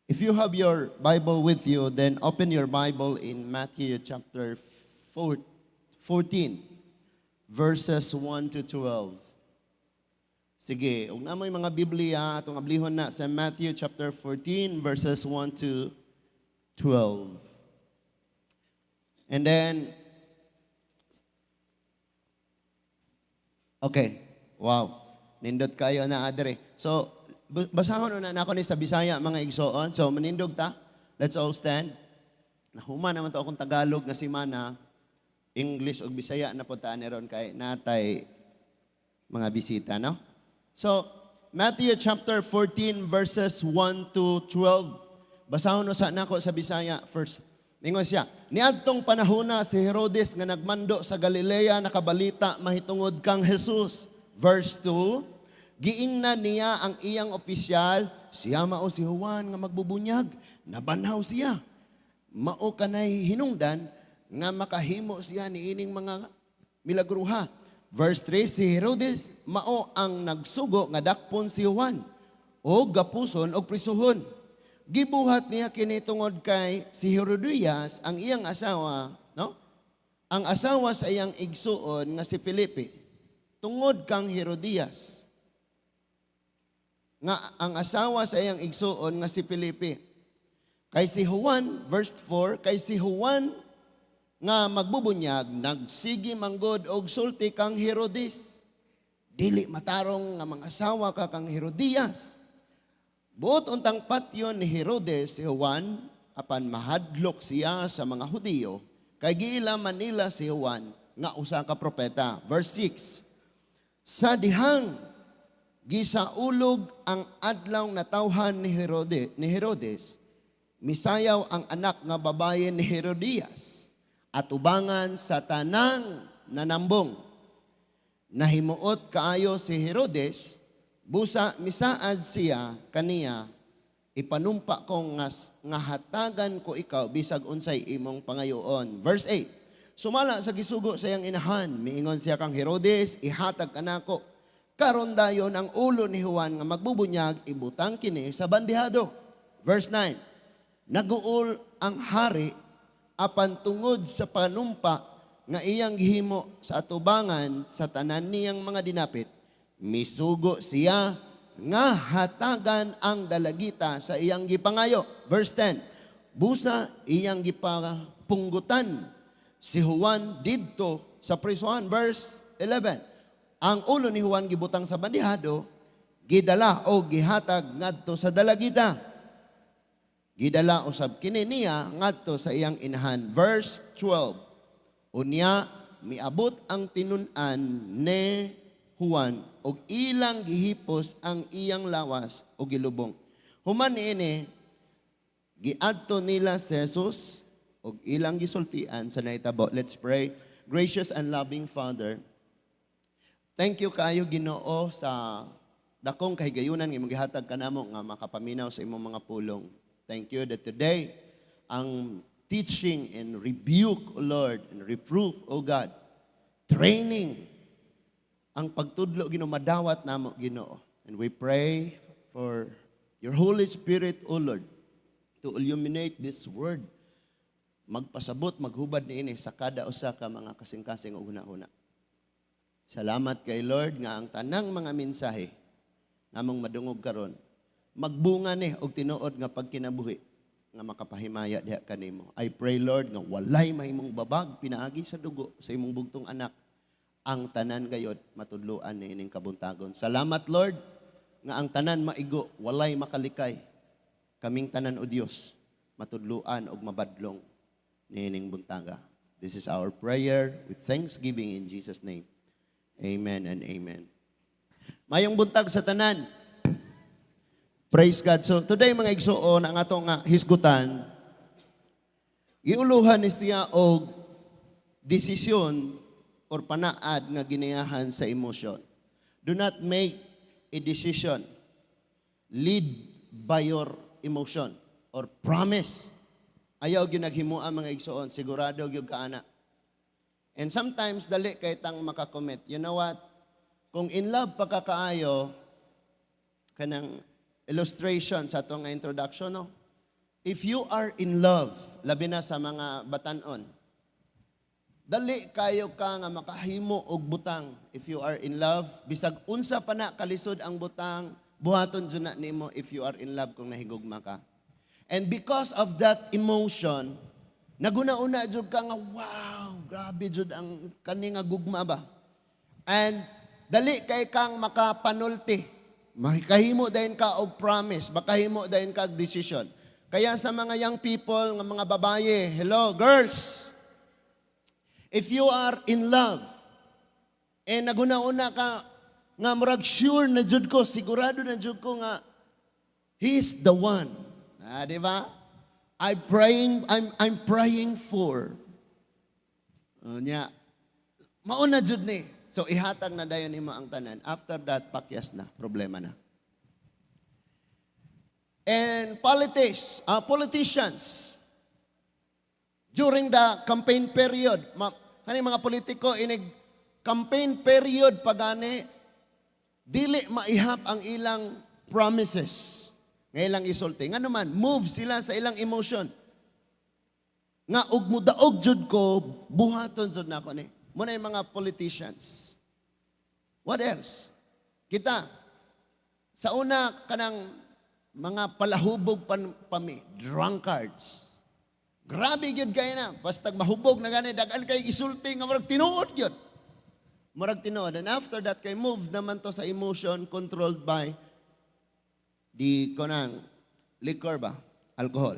If you have your Bible with you, then open your Bible in Matthew chapter 14, verses 1 to 12. Sige, ug namoy mga Biblia atong ablihon na sa Matthew chapter 14, verses 1 to 12. And then, okay, wow, nindot kayo na adere. So, basahon na ako ni sa Bisaya mga igsoon. So manindog ta. Let's all stand. Nahuman naman to akong Tagalog nga si Mana. English ug Bisaya na po ta ni ron kay natay mga bisita, no? So Matthew chapter 14 verses 1 to 12. Basahon sa nako sa Bisaya first. Ningon siya, niadtong panahona si Herodes nga nagmando sa Galilea nakabalita mahitungod kang Jesus. Verse 2. Giingnan niya ang iyang opisyal, siya mao si Juan nga magbubunyag, nabanhaw siya. Mao kanay hinungdan nga makahimo siya niining mga milagruha. Verse 3, si Herodes mao ang nagsugo nga dakpon si Juan o gapuson o prisuhon. Gibuhat niya kini tungod kay si Herodias ang iyang asawa, no? Ang asawa sa iyang igsuon nga si Felipe. Tungod kang Herodias nga ang asawa sa iyang igsuon nga si Felipe. Kay si Juan, verse 4, kay si Juan nga magbubunyag, nagsigi manggod og sulti kang Herodes. Dili matarong nga mga asawa ka kang Herodias. Buot untang patyon ni Herodes si Juan, apan mahadlok siya sa mga Hudiyo, kay giilaman nila si Juan nga usa ka propeta. Verse 6, sa dihang gisaulog ang adlaw na tawhan ni Herodes, misayaw ang anak nga babaye ni Herodias, at ubangan sa tanang nanambong. Nahimuot kaayo si Herodes, busa misaad siya kaniya, ipanumpa ko nga hatagan ko ikaw bisag unsay imong pangayoon. Verse 8, sumala sa gisugo sa iyang inahan, miingon siya kang Herodes, ihatag kanako. Karon dayon ang ulo ni Juan nga magbubunyag, ibutang kini sa bandihado. Verse 9, naguol ang hari apan tungod sa panumpa nga iyang gihimo sa atubangan sa tanan niyang mga dinapit, misugo siya nga hatagan ang dalagita sa iyang gipangayo. Verse 10, busa iyang gipapunggutan si Juan didto sa prisuhan. Verse 11, ang ulo ni Juan gibutang sa bandihado, gidala o gihatag ngadto sa dalagita. Gidala usab kini niya ngadto sa iyang inahan. Verse 12, unya miabot ang tinun-an ni Juan og ilang gihipos ang iyang lawas o gilubong. Human niini giadto nila si Jesus og ilang gisultian sa nahitabo. Let's pray. Gracious and loving Father, thank you kayo Ginoo sa dakong kahigayunan nga imong gihatag kanamo nga makapaminaw sa imong mga pulong. Thank you that today ang teaching and rebuke, O Lord, and reproof, O God, training ang pagtudlo Ginoo madawat namo Ginoo. And we pray for your Holy Spirit, O Lord, to illuminate this word. Magpasabot, maghubad niini sa kada usa ka mga kasing-kasing ug hunahuna. Salamat kay Lord nga ang tanang mga mensahe namong madungog karon magbunga ni og tinuod nga pagkinabuhi nga makapahimaya diha kanimo. I pray Lord nga walay mahimong babag pinaagi sa dugo sa imong bugtong anak ang tanan gayod matudloan ni ining kabuntagon. Salamat Lord nga ang tanan maigo walay makalikay. Kaming tanan o Dios matudloan og mabadlong ni ining buntaga. This is our prayer with thanksgiving in Jesus name. Amen and amen. Mayong buntag sa tanan. Praise God. So today mga igsoon ang atong hisgutan, giuluhan ni siya og desisyon or panaad nga ginayahan sa emosyon. Do not make a decision lead by your emotion or promise. Ayaw gyud naghimuan mga igsoon, sigurado gyud kaana. And sometimes dali kay tang makakommit. You know what? Kung in love pa ka kaayo, kanang illustration sa atong introduction, no? if you are in love, labi na sa mga batanon, dali kayo ka nga makahimo og butang if you are in love. Bisag unsa pa na kalisod ang butang, buhaton jud na nimo if you are in love kung nahigugma ka. And because of that emotion, naguna-una jud ka nga, wow, grabe jud ang kani nga gugma ba. And dali kay kang makapanulti. Makahimo dayon ka og promise, makahimo dayon ka og decision. Kaya sa mga young people, nga mga babaye, hello, girls, if you are in love, naguna-una ka, nga murag sure na jud ko, sigurado na jud ko nga, he's the one. Di ba? I'm praying for. Nya, mauna jud ni. So ihatag na dayon nimo ang tanan. After that, pakyas na, problema na. And politicians, during the campaign period, kani mga politiko, inig campaign period pagani, dili maihap ang ilang promises nga ilang isulti. Nga naman, move sila sa ilang emotion. Nga ug mudaog jud ko, buhaton jud nako ni. Muna yung mga politicians. What else? Kita, sa una kanang mga palahubog pami, drunkards. Grabe yun kayo na. Basta mahubog na gani, dagan kayo isulti nga marag tinuod yun. Marag tinuod. And after that, kayo move naman to sa emotion controlled by the konang liquor ba? Alcohol.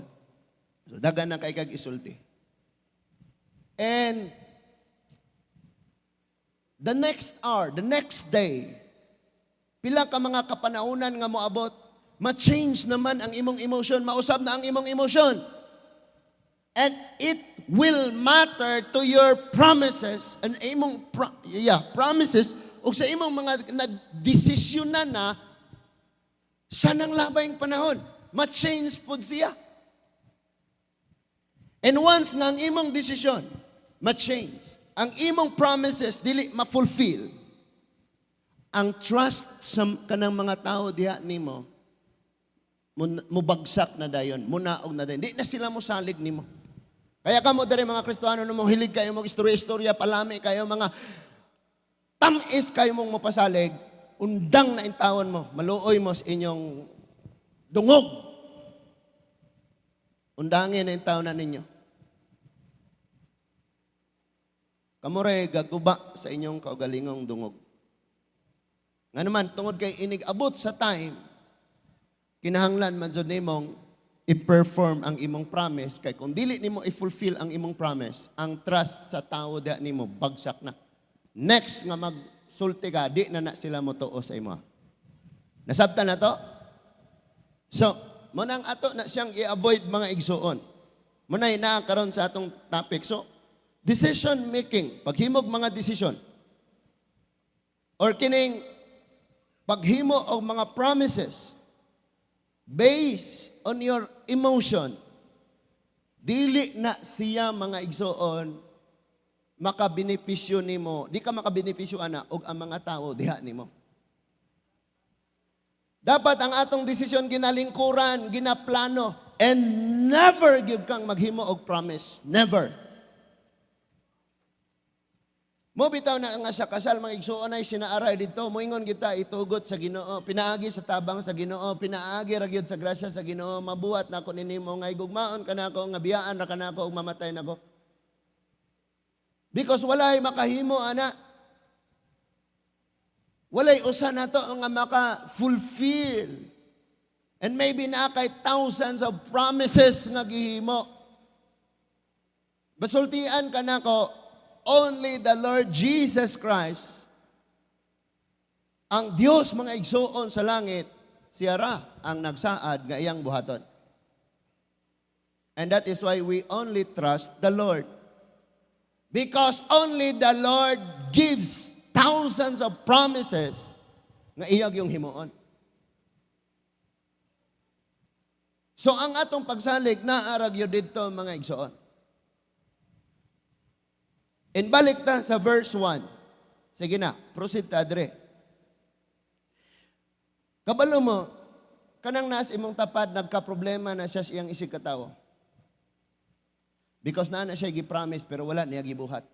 So dagan na kayo kag isulti. And the next hour, the next day, pila ka mga kapanaunan nga moabot, ma-change naman ang imong emotion, mausab na ang imong emotion. And it will matter to your promises, and imong promises, o sa imong mga desisyonan na, sa nang labayng panahon, ma-change po siya. And once nga ang imong desisyon, ma-change, ang imong promises, dili ma-fulfill, ang trust sa kanang mga tao diha nimo, mubagsak na dayon, munaog na dayon. Di na sila mo salig nimo. Kaya kamo diri mga Kristiyano no mong hilig kayo mong istorya, palami kayo mga tamis kayo mong mapasalig, undang na intawon mo, maluoy mo sa inyong dungog. Undangin na intawon na ninyo. Kamure gaguba sa inyong kaugalingong dungog. Nga naman, tungod kay inig abot sa time, kinahanglan man jud nimong i-perform ang imong promise kay kung dili nimo i-fulfill ang imong promise, ang trust sa tao diha nimo bagsak na. Next nga magsulti ka, di na sila mo tuo sa imo. Nasabtan na to? So, munang ato na siyang i-avoid mga igsuon. Munay na karon sa atong topic. So, decision making, paghimog mga decision. Or kining paghimo og mga promises based on your emotion, dili na siya mga igsoon makabenepisyo nimo, di ka makabenepisyo ana og ang mga tao diha nimo. Dapat ang atong desisyon ginalingkuran, ginaplano, and never give kang maghimo og promise. Never. Mo bitaw na nga sa kasal mga igsuon ay sinaaray dito, moingon kita itugot sa Ginoo, pinaagi sa tabang sa Ginoo, pinaagi ra gyud sa grasya sa Ginoo, mabuhat nako ninimo nga igugmaon kanako nga biyaan ra kanako ug mamatay nako. Because walay makahimo ana. Walay usa nato nga maka-fulfill. And maybe na kay thousands of promises nga gihimo. Basultian kanako, only the Lord Jesus Christ, ang Diyos mga igsuon sa langit, siya ra ang nagsaad nga iyang buhaton. And that is why we only trust the Lord. Because only the Lord gives thousands of promises nga iyag yung himuon. So ang atong pagsalig naarag yun dito mga igsuon. And balik ta sa verse 1. Sige na, proceed ta dre. Kabalo mo, kanang nas imong tapad nagka-problema na siya siyang isig katawo. Because na siya gi-promise pero wala niya gibuhat.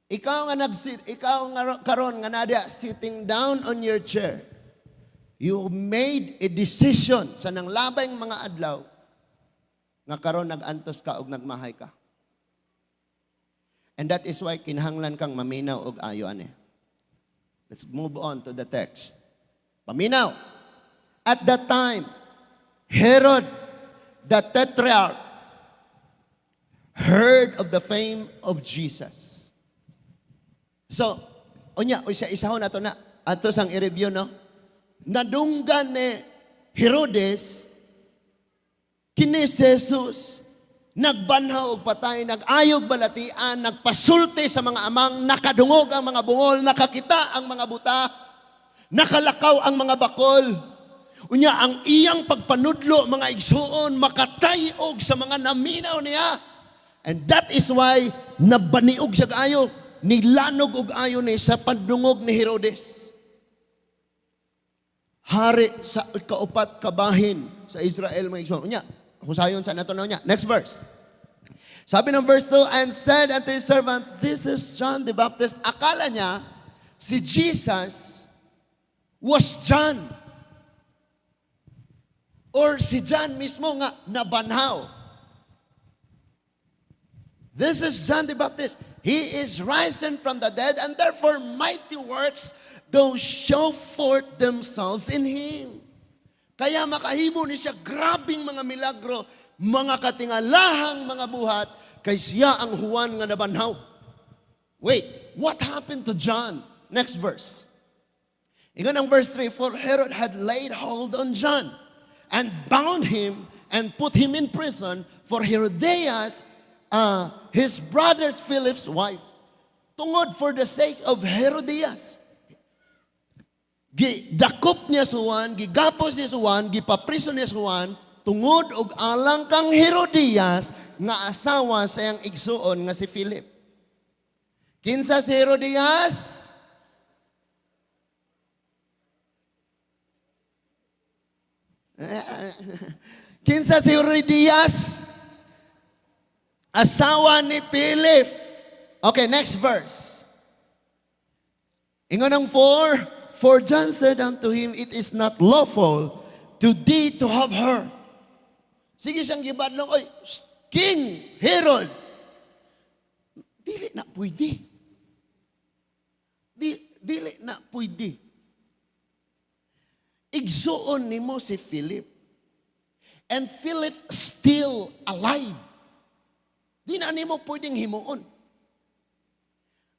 Ikaw nga karon nga nada sitting down on your chair. You made a decision sa nang labay mga adlaw nga karon nag-antos ka og nagmahay ka. And that is why kinahanglan kang maminaw og ayo ani. Let's move on to the text. Paminaw. At that time, Herod the Tetrarch heard of the fame of Jesus. So, isa-isahon nato na. Ato sang i-review, no? Nadunggan ni Herodes, kini si Jesus, nagbanhaw og patay, nagayog balatian, nagpasulti sa mga amang, nakadungog ang mga bungol, nakakita ang mga buta, nakalakaw ang mga bakol. Unya, ang iyang pagpanudlo, mga igsuon, makatayog sa mga naminaw niya. And that is why, nabaniog siya kayo, nilanog og ayo ni sa pandungog ni Herodes. Hari sa kaupat kabahin sa Israel, mga igsoon. Unya, husayon sa natunaw niya. Next verse. Sabi ng verse 2, and said unto his servant, this is John the Baptist. Akala niya, si Jesus was John. Or si John mismo nga nabanhaw. This is John the Baptist. He is risen from the dead, and therefore mighty works do show forth themselves in Him. Kaya makahimo ni siya grabing mga milagro, mga katingalahang mga buhat, kay siya ang Juan nga nabanhaw. Wait, what happened to John? Next verse. Ingon ang verse 3, for Herod had laid hold on John, and bound him, and put him in prison, for Herodias, his brother Philip's wife. Tungod for the sake of Herodias. Gidakop niya si Juan, gigapos niya si Juan, gipapriso niya si Juan, tungod og alang kang Herodias nga asawa sa iyang igsuon nga si Philip. Kinsa si Herodias? Kinsa si Herodias? Asawa ni Philip. Okay, next verse. Ingon ang 4, for John said unto him, it is not lawful to thee to have her. Sige siyang gibadlong, oy, King Herod, dili na pwede. Dili na pwede. Igsuon nimo si Philip. And Philip still alive. Di na nimo pwedeng himuon.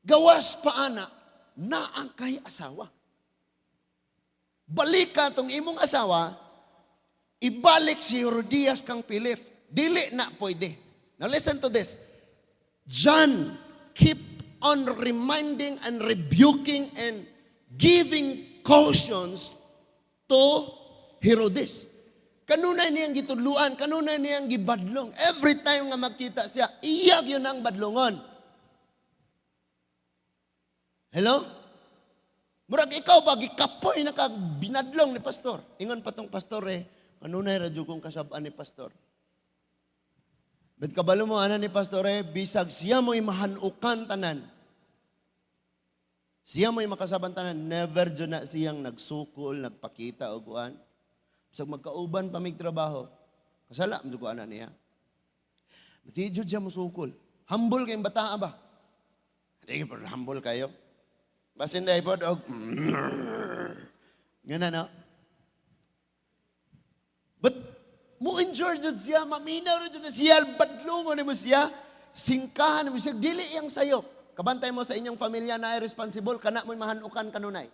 Gawas pa ana, na ang kay asawa. Balik ka tong imong asawa, ibalik si Herodias kang Philip. Dili na pwede. Now listen to this. John keep on reminding and rebuking and giving cautions to Herodes. Kanunay niyang gitudluan, kanunay niyang gibadlong. Every time nga magkita siya, iyag yun ang badlongon. Hello? Murag ikaw ba, gikapoy na kag binadlong ni pastor. Ingon pa tong pastor kanunay radyo kong kasabaan ni pastor. Bet kabalo mo ana ni pastor bisag siya mo'y mahanukan tanan. Siya mo'y makasaban tanan, never dyan na siyang nagsukol, nagpakita o kuan. Bisag magkauban pa may trabaho, kasala, madukuan na niya. Matijod siya musukol. Humble kayong bataan ba? Hindi po, humble kayo. Basin dahil po, dog. Ganun, no? But, mo enjoy dyan siya, maminaw dyan siya, badlungo ni mo siya, singkahan ni mo siya, dili iyang sayo. Kabantay mo sa inyong pamilya na ay responsible, kana mo'y mahanukan kanunay.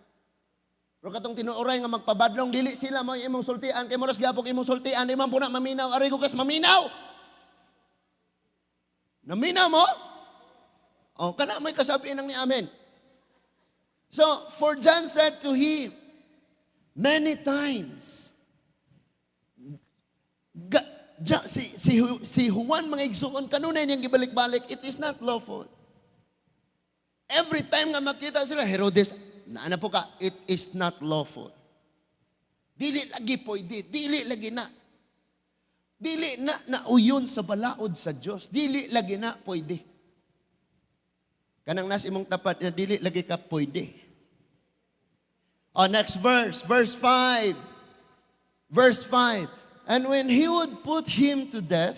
Pero katong tinuoray nga magpabadlong, dili sila mo imong sultian, kay moras gapok imong sultian, di man po na maminaw, aray ko kas maminaw. Naminaw mo? O, kana mo'y kasabihin ng ni Amen. So, for John said to him, many times, si Juan mga igsuon, kanunay niyang gibalik-balik, it is not lawful. Every time nga makita sila, Herodes, naana po ka, it is not lawful. Dili lagi pwede, dili lagi na. Dili na nauyon sa balaod sa Dios. Dili lagi na pwede. Kanang nas imong tapat na dili lagi ka pwede. Next verse, verse 5. Verse 5. And when he would put him to death,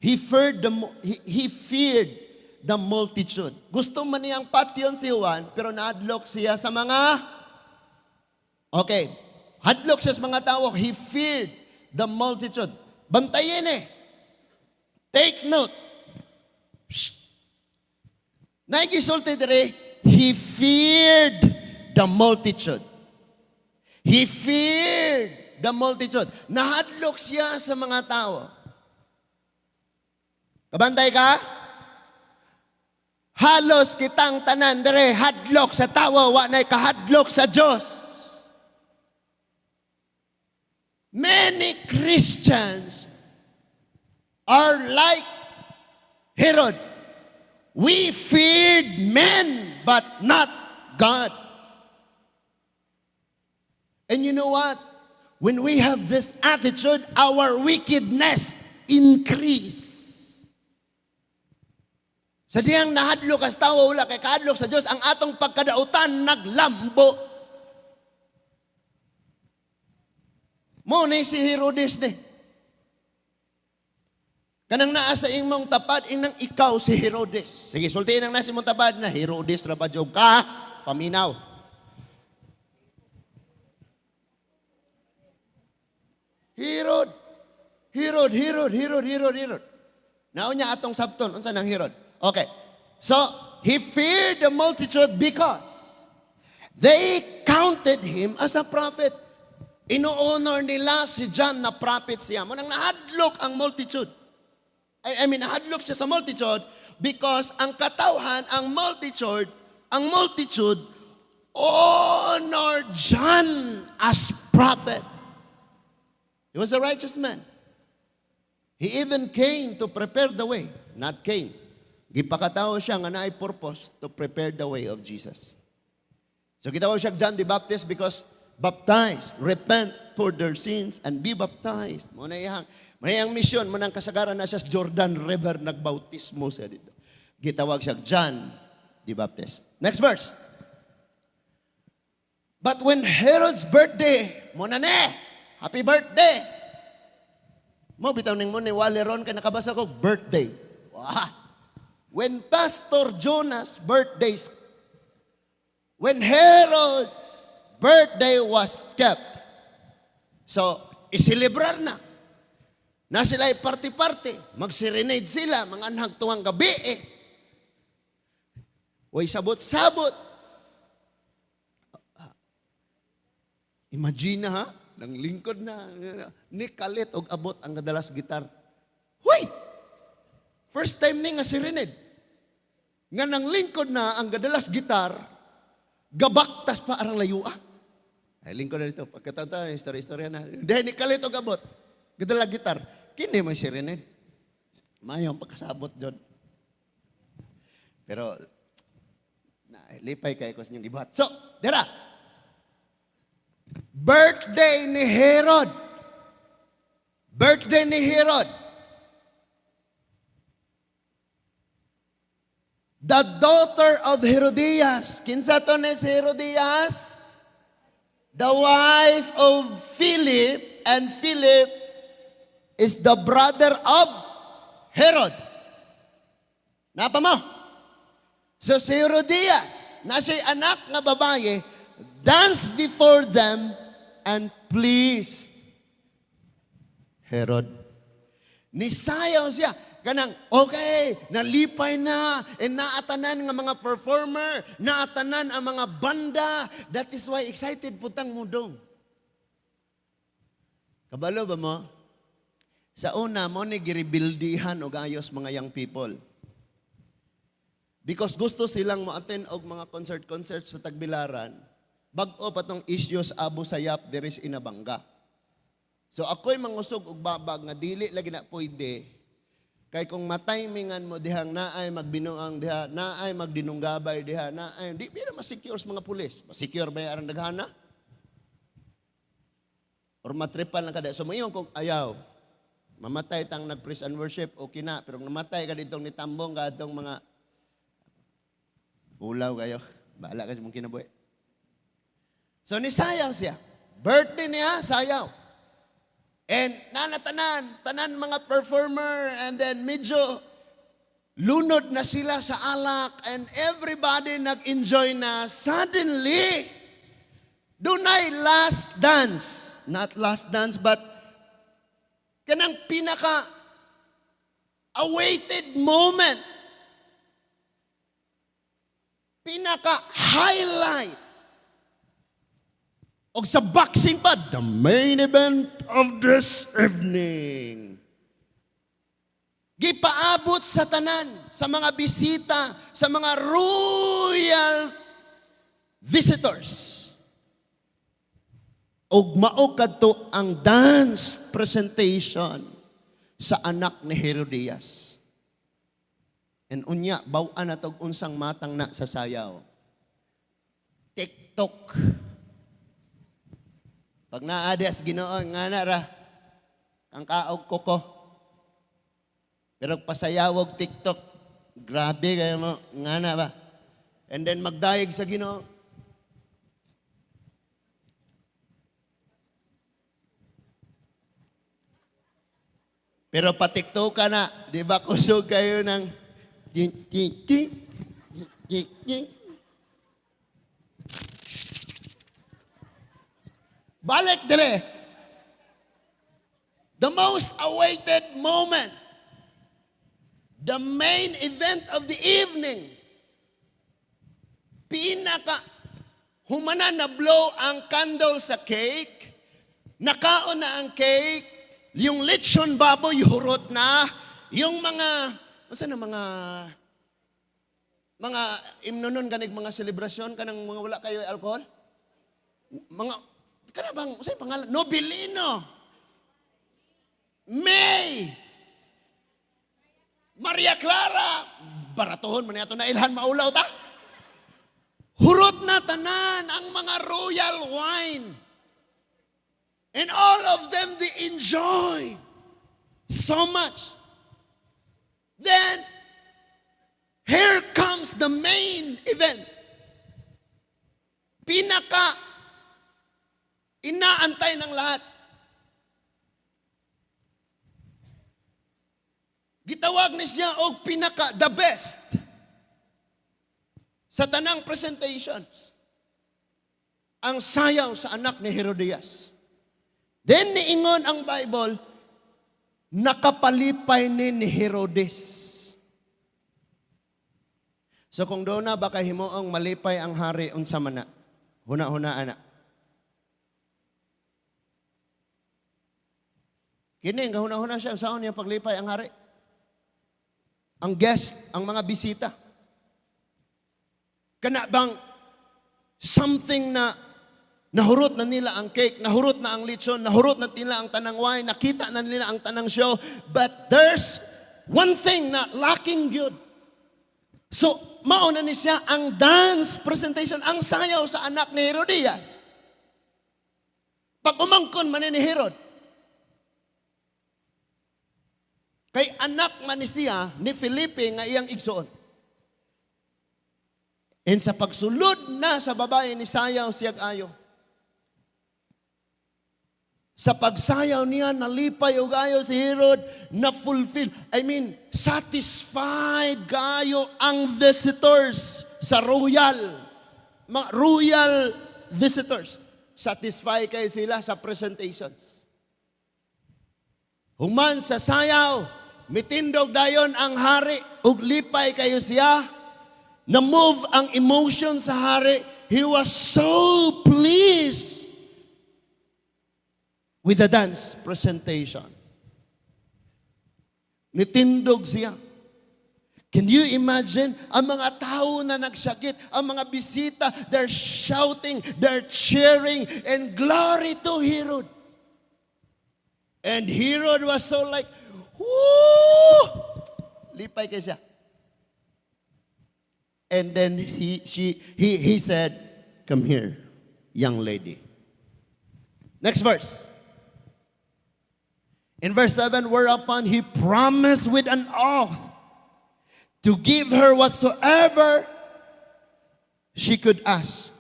he feared the multitude. Gusto man niyang patyon si Juan, pero naadlok siya sa mga, hadlok siya sa mga tao. He feared the multitude. Bantayin Take note. Naigisulti dire, he feared the multitude. He feared the multitude. Nahadlok siya sa mga tao. Kabantay ka? Halos kitang tanan dire hadlok sa tawo, wa nay kahadlok sa Dios. Many Christians are like Herod. We feared men but not God. And you know what? When we have this attitude, our wickedness increase. Sa diyang nahadlok as tawo wala kay kahadlok sa Dios, ang atong pagkadautan naglambo. Mo ni si Herodes ni. Kanang naa sa imong tapad inang ikaw si Herodes. Sige, sultihin ang nasa imong tapad na Herodes ra ba jud ka? Paminaw. Herod. Naunya atong sabton unsa nang Herod? Okay. So, he feared the multitude because they counted him as a prophet. Ino-honor nila si John na prophet siya. Munang nahadlok ang multitude. Nahadlok siya sa multitude because ang katawhan, ang multitude honored John as prophet. He was a righteous man. He even came to prepare the way. Not came. Gipakatawo siya nga naay purpose to prepare the way of Jesus. So gitawag siya John the Baptist because baptized, repent for their sins and be baptized. Muna iyang mission, munang kasagaran na siya sa Jordan River, nagbautismo siya dito. Gitawag siya John the Baptist. Next verse. But when Herod's birthday, muna happy birthday. Mo bitaw ning mo ni Waleron kay nakabasa ko birthday. Wow. When Pastor Jonas' birthdays, when Herod's birthday was kept, so isilibrar na. Na sila ay party-party, mag-serenade sila, mga anhag tuwang gabi Uy, sabot-sabot. Imagine ha, nang lingkod na, ni kalit og abot ang kadalas gitar. Huy! First time ni nga serenade. Nga nang lingkod na ang kadalas gitar, gabaktas pa arang layua. Ay, lingkod na dito. Pagkatata, istorya na. Dahil ni kalit og abot. Gadalag gitar. Kini mo serenade. Mayong pagkasabot dyan. Pero, lipay kayo ko sa inyong ibuhat. So, dira. Birthday ni Herod. Birthday ni Herod. The daughter of Herodias. Kinsa to ni si Herodias? The wife of Philip. And Philip is the brother of Herod. Napa mo? So si Herodias, na siya'y anak nga babae, danced before them and pleased Herod. Nisayaw siya. Kanang, okay, nalipay na, naatanan nga mga performer, naatanan ang mga banda. That is why excited putang mudong. Kabalo ba mo? Sa una mo ni giribildihan og ayos mga young people. Because gusto silang mo-attend og mga concert sa Tagbilaran. Bag-o pa tong issues Abu Sayyaf there is inabangga. So ako'y mangusog og babag nga dili lagi na pwede. Kay kung matimingan mo dihang naay magbinuang diha, naay magdinunggabay diha, naay di na ma-secure sa mga pulis. Ma-secure ba ang daghana? or matripan lang kada. So mayon kung ayaw, mamatay tang nag-praise and worship, okay na. Pero namatay ka ditong nitambong ka itong mga ulaw kayo. Bahala ka sa mong kinabuhi. So nisayaw siya. Birthday niya, sayaw. And tanan mga performer, and then medyo lunod na sila sa alak, and everybody nag-enjoy na. Suddenly, dunay last dance. Not last dance, but kanang pinaka-awaited moment. Pinaka-highlight. O sa boxing pa, the main event of this evening. Gipaabot sa tanan, sa mga bisita, sa mga royal visitors. Og mao kadto ang dance presentation sa anak ni Herodias. And unya, bawan na tog unsang matang na sa sayaw. TikTok. Pag naadas Ginoon, nga na ra, ang kaog ko. Pero pasayawog TikTok, grabe kayo mo, nga na ba? And then magdayeg sa Ginoo. Pero pa-TikTok ka na, di ba kusog kayo ng balik dire. The most awaited moment. The main event of the evening. Humana na blow ang candle sa cake. Nakaon na ang cake. Yung lechon baboy, hurot na. Yung mga imnonon ganig mga selebrasyon kanang mga wala kayo alcohol. Mga kanabang usay pangalan Nobilino. May Maria Clara, baratohon man ato na ilhan maulaw ta. Hurot na tanan ang mga royal wine. And all of them, they enjoy so much. Then, here comes the main event. Inaantay ng lahat. Gitawag ni siya og the best sa tanang presentations. Ang sayaw sa anak ni Herodias. Then niingon ang Bible, nakapalipay ni Herodes. So kung doon na baka himuong malipay ang hari unsa man na. Huna-hunaan na. Kini nga huna-huna siya saan niya paglipay ang hari. Ang guest, ang mga bisita. Kana bang something na nahurot na nila ang cake, nahurot na ang lechon, nahurot na nila ang tanang wine, nakita na nila ang tanang show, but there's one thing na lacking good. So, mauna ni siya ang dance presentation, ang sayaw sa anak ni Herodias. Pag umangkon man ni Herod, kay anak man ni siya, ni Felipe nga iyang igsoon. And sa pagsulod na sa babae ni sayaw siyag ayo, sa pagsayaw niya, nalipay o gayo si Herod, na-fulfill. Satisfied gayo ang visitors sa royal. Mga royal visitors. Satisfied kayo sila sa presentations. Human sa sayaw, mitindog dayon ang hari, ug lipay kayo siya. Na-move ang emotion sa hari. He was so pleased with the dance presentation. Nitindog siya. Can you imagine? Ang mga tao na nagsakit, ang mga bisita, they're shouting, they're cheering, and glory to Herod. And Herod was so like, whoo! Lipay kay siya. And then he said, come here, young lady. Next verse. In verse 7, whereupon he promised with an oath to give her whatsoever she could ask.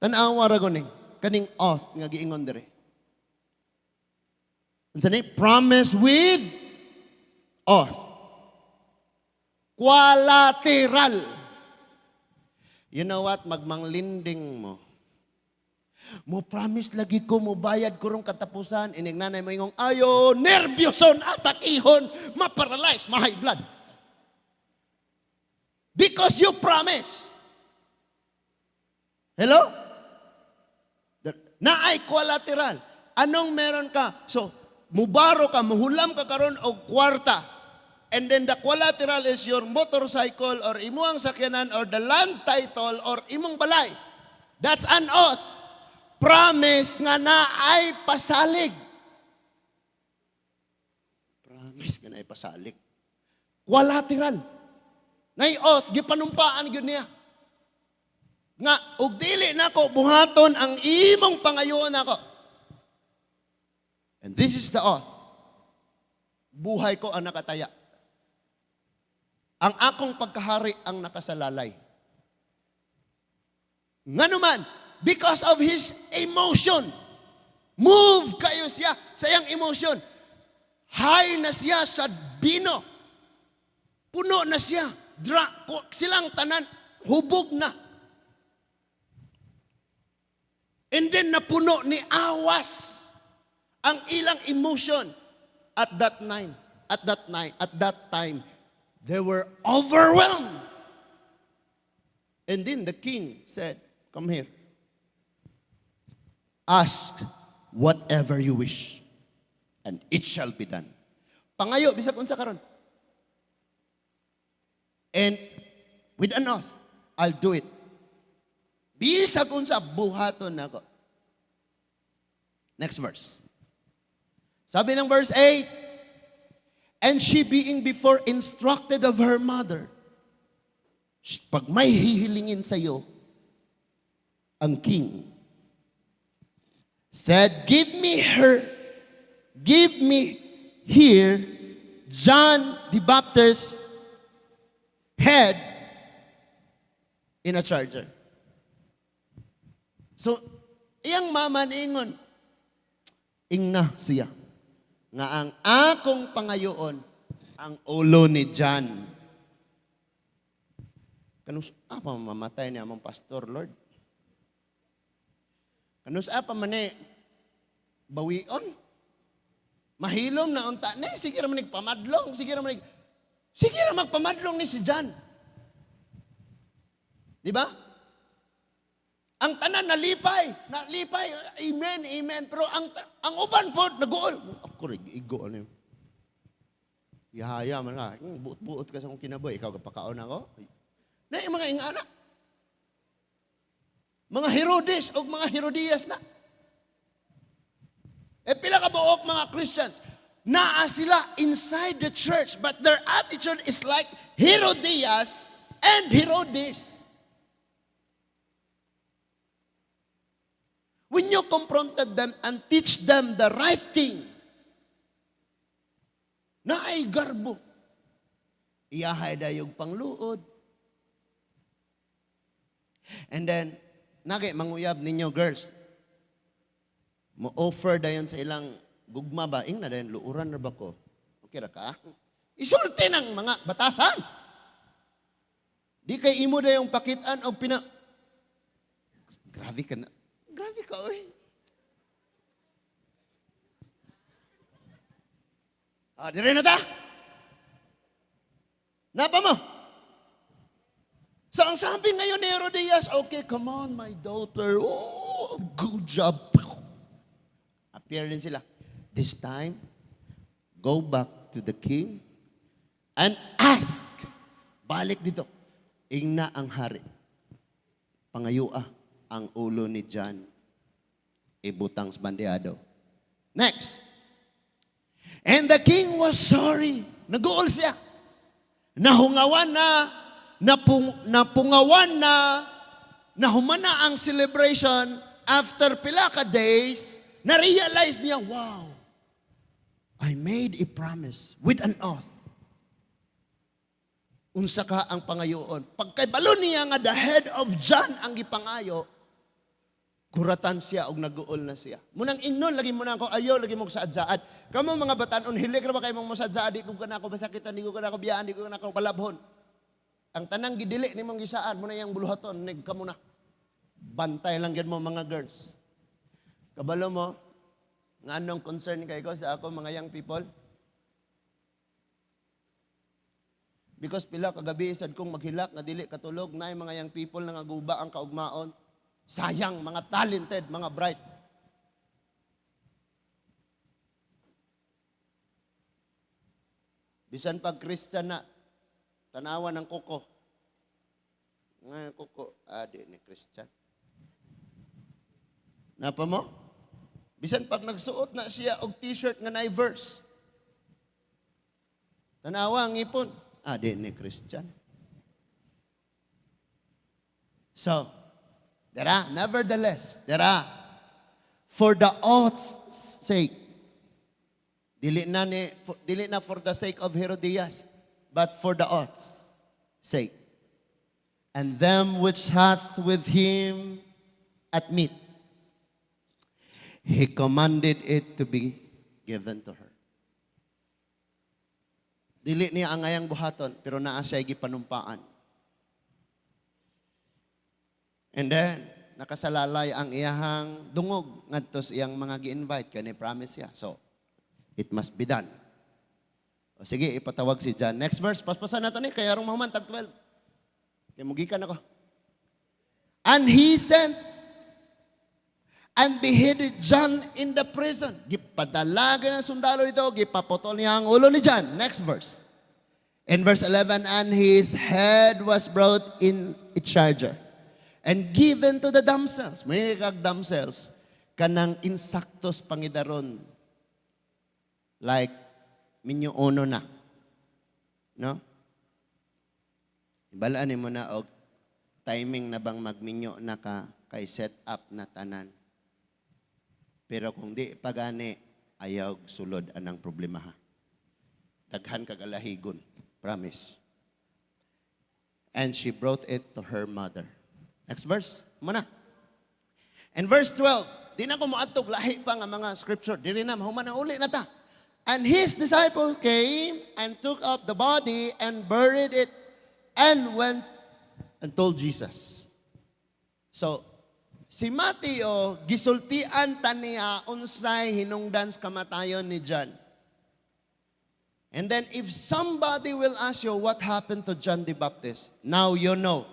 Tanawa ra guning kaning oath nga giingon dire. Unsa ni? Promise with oath. Collateral. You know what? Magmanglinding mo. Mo promise lagi ko, mo bayad ko rong katapusan. Ining nanay mo ingong, ayo, nervyoson, atakihon, maparalyze, ma-high blood. Because you promise. Hello? Naay collateral. Anong meron ka? So, mubaro ka, muhulam ka karon og kwarta. And then the collateral is your motorcycle or imuang sakyanan or the land title or imong balay. That's an oath. Promise nga na ay pasalig. Promise nga na ay pasalig. Collateral. Nay oath, gipanumpaan gyud niya. Nga, ug dili nako buhaton ang imong pangayoon nako. And this is the oath. Buhay ko ang nakataya. Ang akong pagkahari ang nakasalalay. Nga naman, because of his emotion. Move kayo siya sa iyang emotion. High na siya sa bino. Puno na siya. Silang tanan, hubog na. And then napuno ni awas ang ilang emotion at that time, they were overwhelmed. And then the king said, come here. Ask whatever you wish, and it shall be done. Pangayo, bisag unsa karon. And with an oath, I'll do it. Bisag unsa buhaton nako. Next verse. Sabi ng verse 8, and she being before instructed of her mother, pag may hihilingin sa iyo, ang king said, give me here John the Baptist's head in a charger. So, iyang mama niingon, ingna siya, nga ang akong pangayoon, ang ulo ni John. Kanus apa mamatay ni among pastor, Lord? Kanus apa man bawion? Mahilom na unta ni, sige ra man pamadlong, sige ra magpamadlong ni si John. Di ba? Ang tanan nalipay, amen. Pero ang uban po naguol. Ako rin, igo ano yun. Yahaya man nga, buot-buot ka sa kong kinaboy, ikaw kapakaon ako. Na yung mga ingana. Mga Herodes o mga Herodias na. Pila ka buok mga Christians, naa sila inside the church, but their attitude is like Herodias and Herodes. When you confronted them and teach them the right thing, na ay garbo, iyahay dayog pangluod. And then, manguyab ninyo girls, mo-offer dayon sa ilang gugma ba, na dayon, luuran na ba ko? Okay ra ka? Isulti ng mga batasan. Di kay imo dayong pakitaan o Grabe ka na. Grabe ka, oy. Dire na ta. Napa mo? So, ang sabi ngayon ni Herodias, okay, come on, my daughter. Oh, good job. Appear din sila. This time, go back to the king and ask. Balik dito. Ingna ang hari. Pangayua ang ulo ni John. Ibutang sa bandeado. Next. And the king was sorry. Naguol siya. Nahungawan na, napungawan na, nahumana ang celebration after pila ka days, na-realize niya, wow, I made a promise with an oath. Unsa ka ang pangayoon. Pagkay balo niya nga the head of John ang gipangayo, kuratan siya og naguol na siya. Munang ingnon lagi mo na ako ayo lagi mo sa adsaad. Kamo mga batan-on hilig ra ba kay mong mosadsaad di ko kana ako basakitan di ko kana ako biyaan di ko kana ako palabhon. Ang tanang gidili nimong gisaan mo na yang buluhaton nig kamo na. Bantay lang gid mo mga girls. Kabalo mo nga anong concern kay ko sa ako mga young people? Because pila kagabi sad kong maghilak nga dili katulog na mga young people nga naguba ang kaugmaon. Sayang mga talented, mga bright. Bisan pag Christian na tanawan ng kuko. Nga kuko, di ni Christian. Napa mo? Bisan pag nagsuot na siya og t-shirt nga nay verse. Tanawa ang ipon. Di ni Christian. So, nevertheless, for the oath's sake, dili na for the sake of Herodias, but for the oath's sake. And them which hath with him at meat, he commanded it to be given to her. Dili niya ang ayang buhaton, pero naa siya gipanumpaan. And then, nakasalalay ang iyahang dungog ngadto sa iyang mga gi-invite kani promise siya. So, it must be done. O sige, ipatawag si John. Next verse, paspasan nato ni kay arong mahuman tag 12. Kay mugikan ako. And he sent and beheaded John in the prison. Gipadalagan ng sundalo dito, gipaputol niya ang ulo ni John. Next verse. In verse 11, and his head was brought in a charger and given to the damsels. May kag damsels, kanang insaktos pangidaron. Like, minyo ono na. No? Ibalaan mo na og timing na bang magminyo na ka kay set up na tanan. Pero kung di pagani, ayaw sulod anang problema ha. Daghan kagalahigon. Promise. And she brought it to her mother. Next verse. Muna. And verse 12. Di na ko moadtog lahi pa nga mga scripture. Dili na, mahuman na uli na ta. And his disciples came and took up the body and buried it and went and told Jesus. So, si Mateo, gisultian taniya unsay hinungdan sa kamatayon ni John. And then if somebody will ask you what happened to John the Baptist, now you know.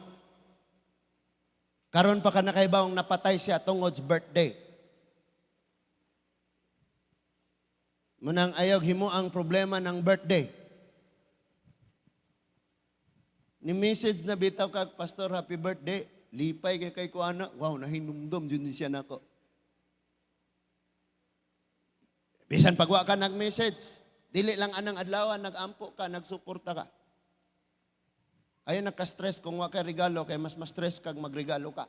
Karon pa ka na kay bawang napatay siya tungod sa birthday. Munang ayaw himo ang problema ng birthday. Ni message na bitaw kag pastor happy birthday. Lipay kay kuana, wow, nahinumdum dyan siya nako. Bisan pagwa ka nag-message, dili lang anang adlawan, nag-ampo ka, nagsuporta ka. Ayaw nagka-stress kung wa kay regalo, kay mas stress kag magregalo ka.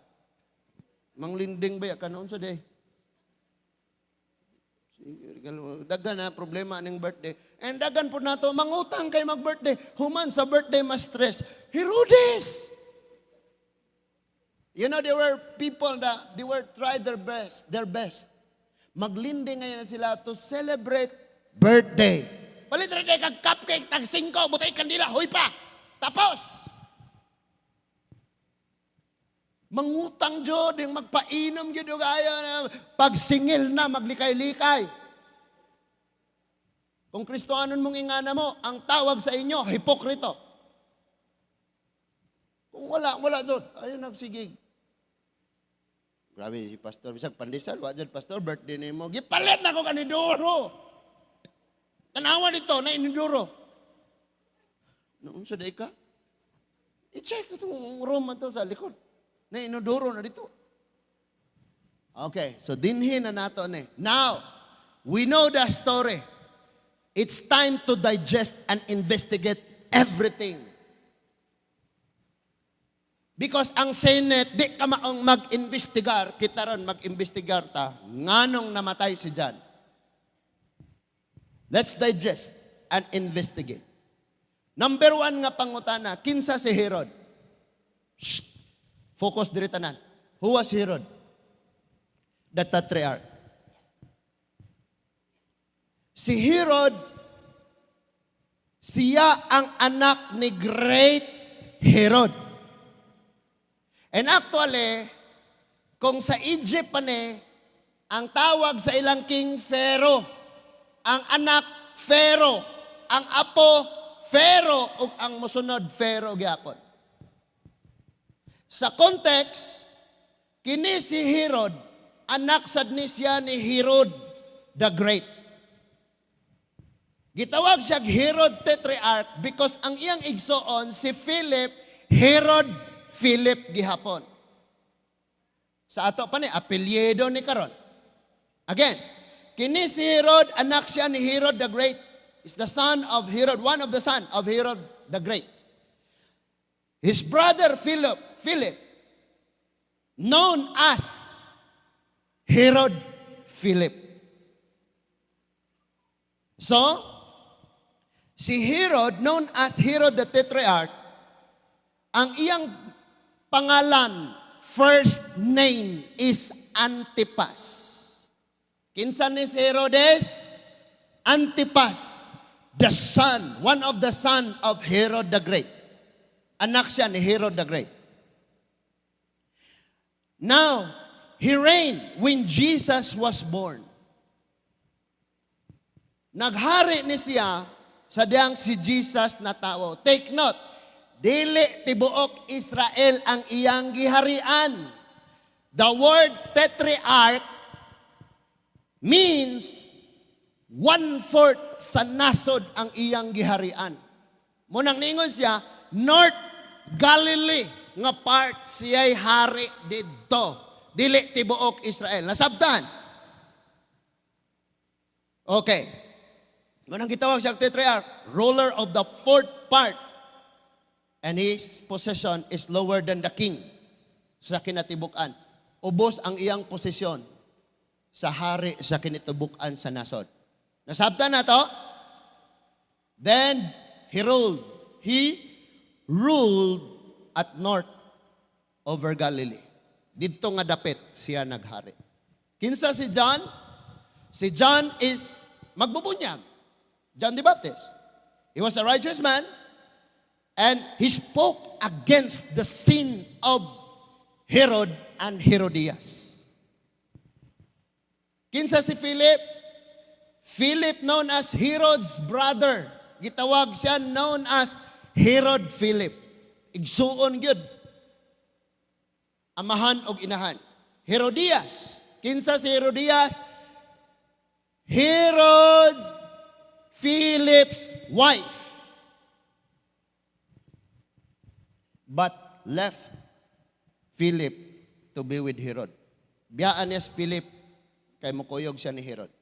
Manglinding ba ka noon sa day? Dagan na problema ning birthday. And dagan po nato, mangutang kay mag-birthday. Human sa birthday mas stress. Herodes! You know, there were people that they were tried their best. Maglindi ngayon sila to celebrate birthday. Palit rin kag cupcake, tag 5, butay kandila, huy pa. Tapos. Mangutang jod, yung magpainom jod, kaya pagsingil na, maglikay-likay. Kung Kristohanon mong ingana mo, ang tawag sa inyo, hipokrito. Kung wala jod, ayun nagsigig. Grabe si pastor, bisag pandesal, wajad pastor, birthday ni mo. Gipalit na ko kanidoro. Tanawa dito, na inidoro. Noon sa day ka, i-check itong room ito sa likod. Na inidoro na dito. Okay, so dinhin na nato ni. Now, we know the story. It's time to digest and investigate everything. Because ang Senate, di ka maong mag-investigar, kita ron mag-investigar ta, nganong namatay si John. Let's digest and investigate. Number one nga pangutana, kinsa si Herod? Shh. Focus diri tanan. Who was Herod? The Tetrarch. Si Herod, siya ang anak ni Great Herod. And actually, kung sa Egypt pa ni, ang tawag sa ilang king Pharaoh, ang anak Pharaoh, ang apo Pharaoh, ug ang mosunod Pharaoh gyapon. Sa context, kini si Herod, anak sad ni siya ni Herod the Great. Gitawag siya Herod Tetrarch because ang iyang igsoon si Philip, Herod Philip gihapon. Sa ato pa ni apelyido ni karon. Again, kini si Herod, anak siya ni Herod the Great. Is the son of Herod, one of the son of Herod the Great. His brother Philip, known as Herod Philip. So, si Herod, known as Herod the Tetrarch, ang iyang pangalan, first name is Antipas. Kinsa ni si Herodes? Antipas, the son, one of the son of Herod the Great. Anak siya ni Herod the Great. Now, he reigned when Jesus was born. Naghari ni siya sa diyang si Jesus na tao. Take note, dili tibuok Israel ang iyang giharian. The word Tetrarch means 1/4 sa nasod ang iyang giharian. Munang ningon siya, North Galilee nga part siya'y hari didto. Dili tibuok Israel. Nasabtan? Okay. Munang gitawag siya Tetrarch, ruler of the 4th part. And his possession is lower than the king sa kinatibukan. Ubos ang iyang posisyon sa hari sa kinatibukan sa nasod. Nasabtan na to? Then he ruled. He ruled at north over Galilee. Dito nga dapit siya naghari. Kinsa si John? Si John is magbubunyag. John the Baptist. He was a righteous man and he spoke against the sin of Herod and Herodias. Kinsa si Philip? Philip known as Herod's brother. Gitawag siya known as Herod Philip. Igsuon gyud. Amahan og inahan. Herodias. Kinsa si Herodias? Herod Philip's wife. But left Philip to be with Herod. Biyaan niya si Philip kay mukuyog siya ni Herod.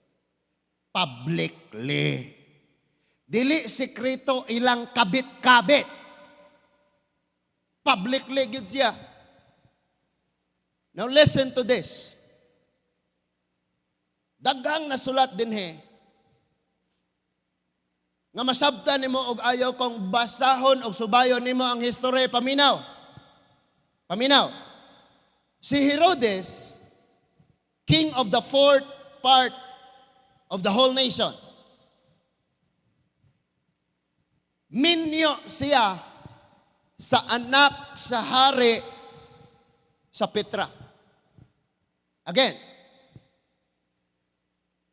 Publicly. Dili sekreto ilang kabit-kabit. Publicly gid siya. Now listen to this. Daghang nasulat dinhi nga masabtan nimo og ayaw kong basahon og subayon nimo ang history paminaw. Paminaw. Si Herodes, king of the 4th part of the whole nation. Minyo siya sa anak sa hari sa Petra. Again,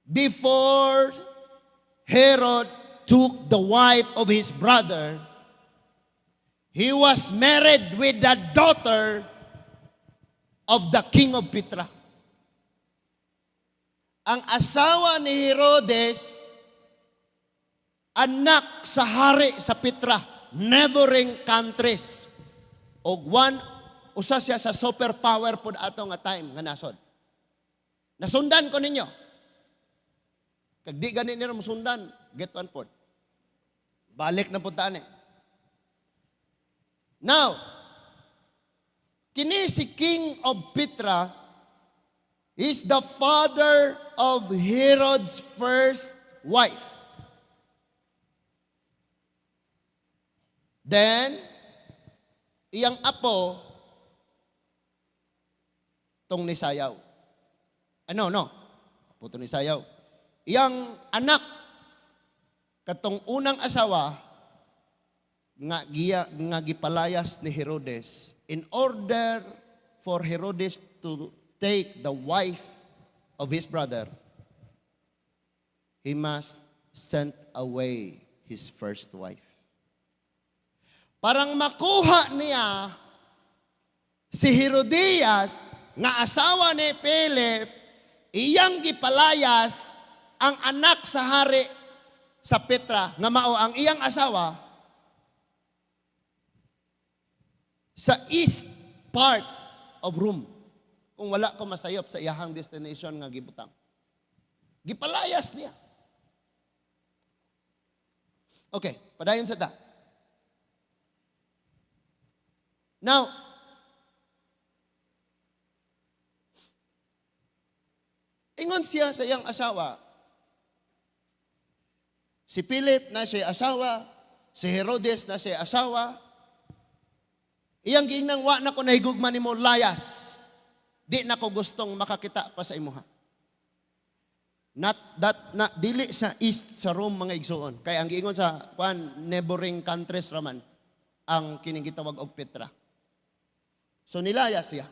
before Herod took the wife of his brother, he was married with the daughter of the king of Petra. Ang asawa ni Herodes, anak sa hari sa Petra, neighboring countries. O usa siya sa superpower pod ato nga time nga nasod. Nasundan ko ninyo. Kag di gani nila musundan, get one pod. Balik na puntaan eh. Now, kini si King of Petra is the father of Herod's first wife. Then, iyang apo, tong ni Sayaw. No. Apo tong ni Sayaw. Iyang anak, katong unang asawa, nga gipalayas ni Herodes in order for Herodes to take the wife of his brother, he must send away his first wife. Parang makuha niya si Herodias nga asawa ni Philip, iyang gipalayas ang anak sa hari sa Petra nga mao ang iyang asawa sa east part of Rome. Kung wala ko masayop sa iyahang destination nga gibutang. Gipalayas niya. Okay, padayon sa ta. Now, ingon siya sa iyang asawa, si Philip na siya asawa, si Herodes na siya asawa, iyang giingnang wa na ko nahigugman nimo layas. Di na ko gustong makakita pa sa imuha. Dili sa east sa Rome mga igsuon. Kaya ang giingon sa neighboring countries raman ang kining gitawag og Petra. So nilayas siya.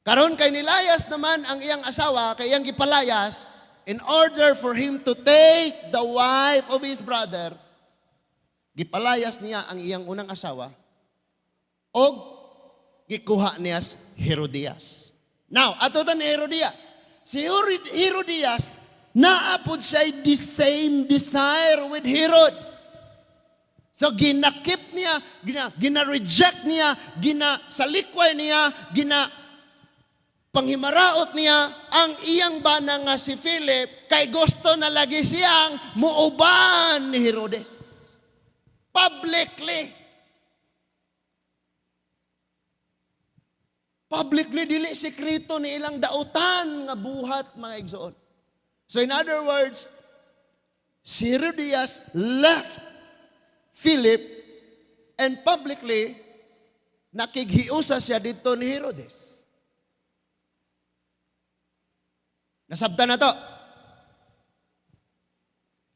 Karon kay nilayas naman ang iyang asawa kay iyang gipalayas in order for him to take the wife of his brother. Gipalayas niya ang iyang unang asawa og gikuha niya Herodias. Now, atutan ni Herodias. Si Herodias, naapod siya the same desire with Herod. So, ginakip niya, gina-reject niya, ginasalikway niya, panghimaraot niya ang iyang bana nga si Philip kay gusto na lagi siyang muuban ni Herodes. Publicly, dili sekreto ni ilang dautan nga buhat mga igsoon. So in other words, si Herodias left Philip and publicly nakighiusa siya dito ni Herodes. Nasabtan na to.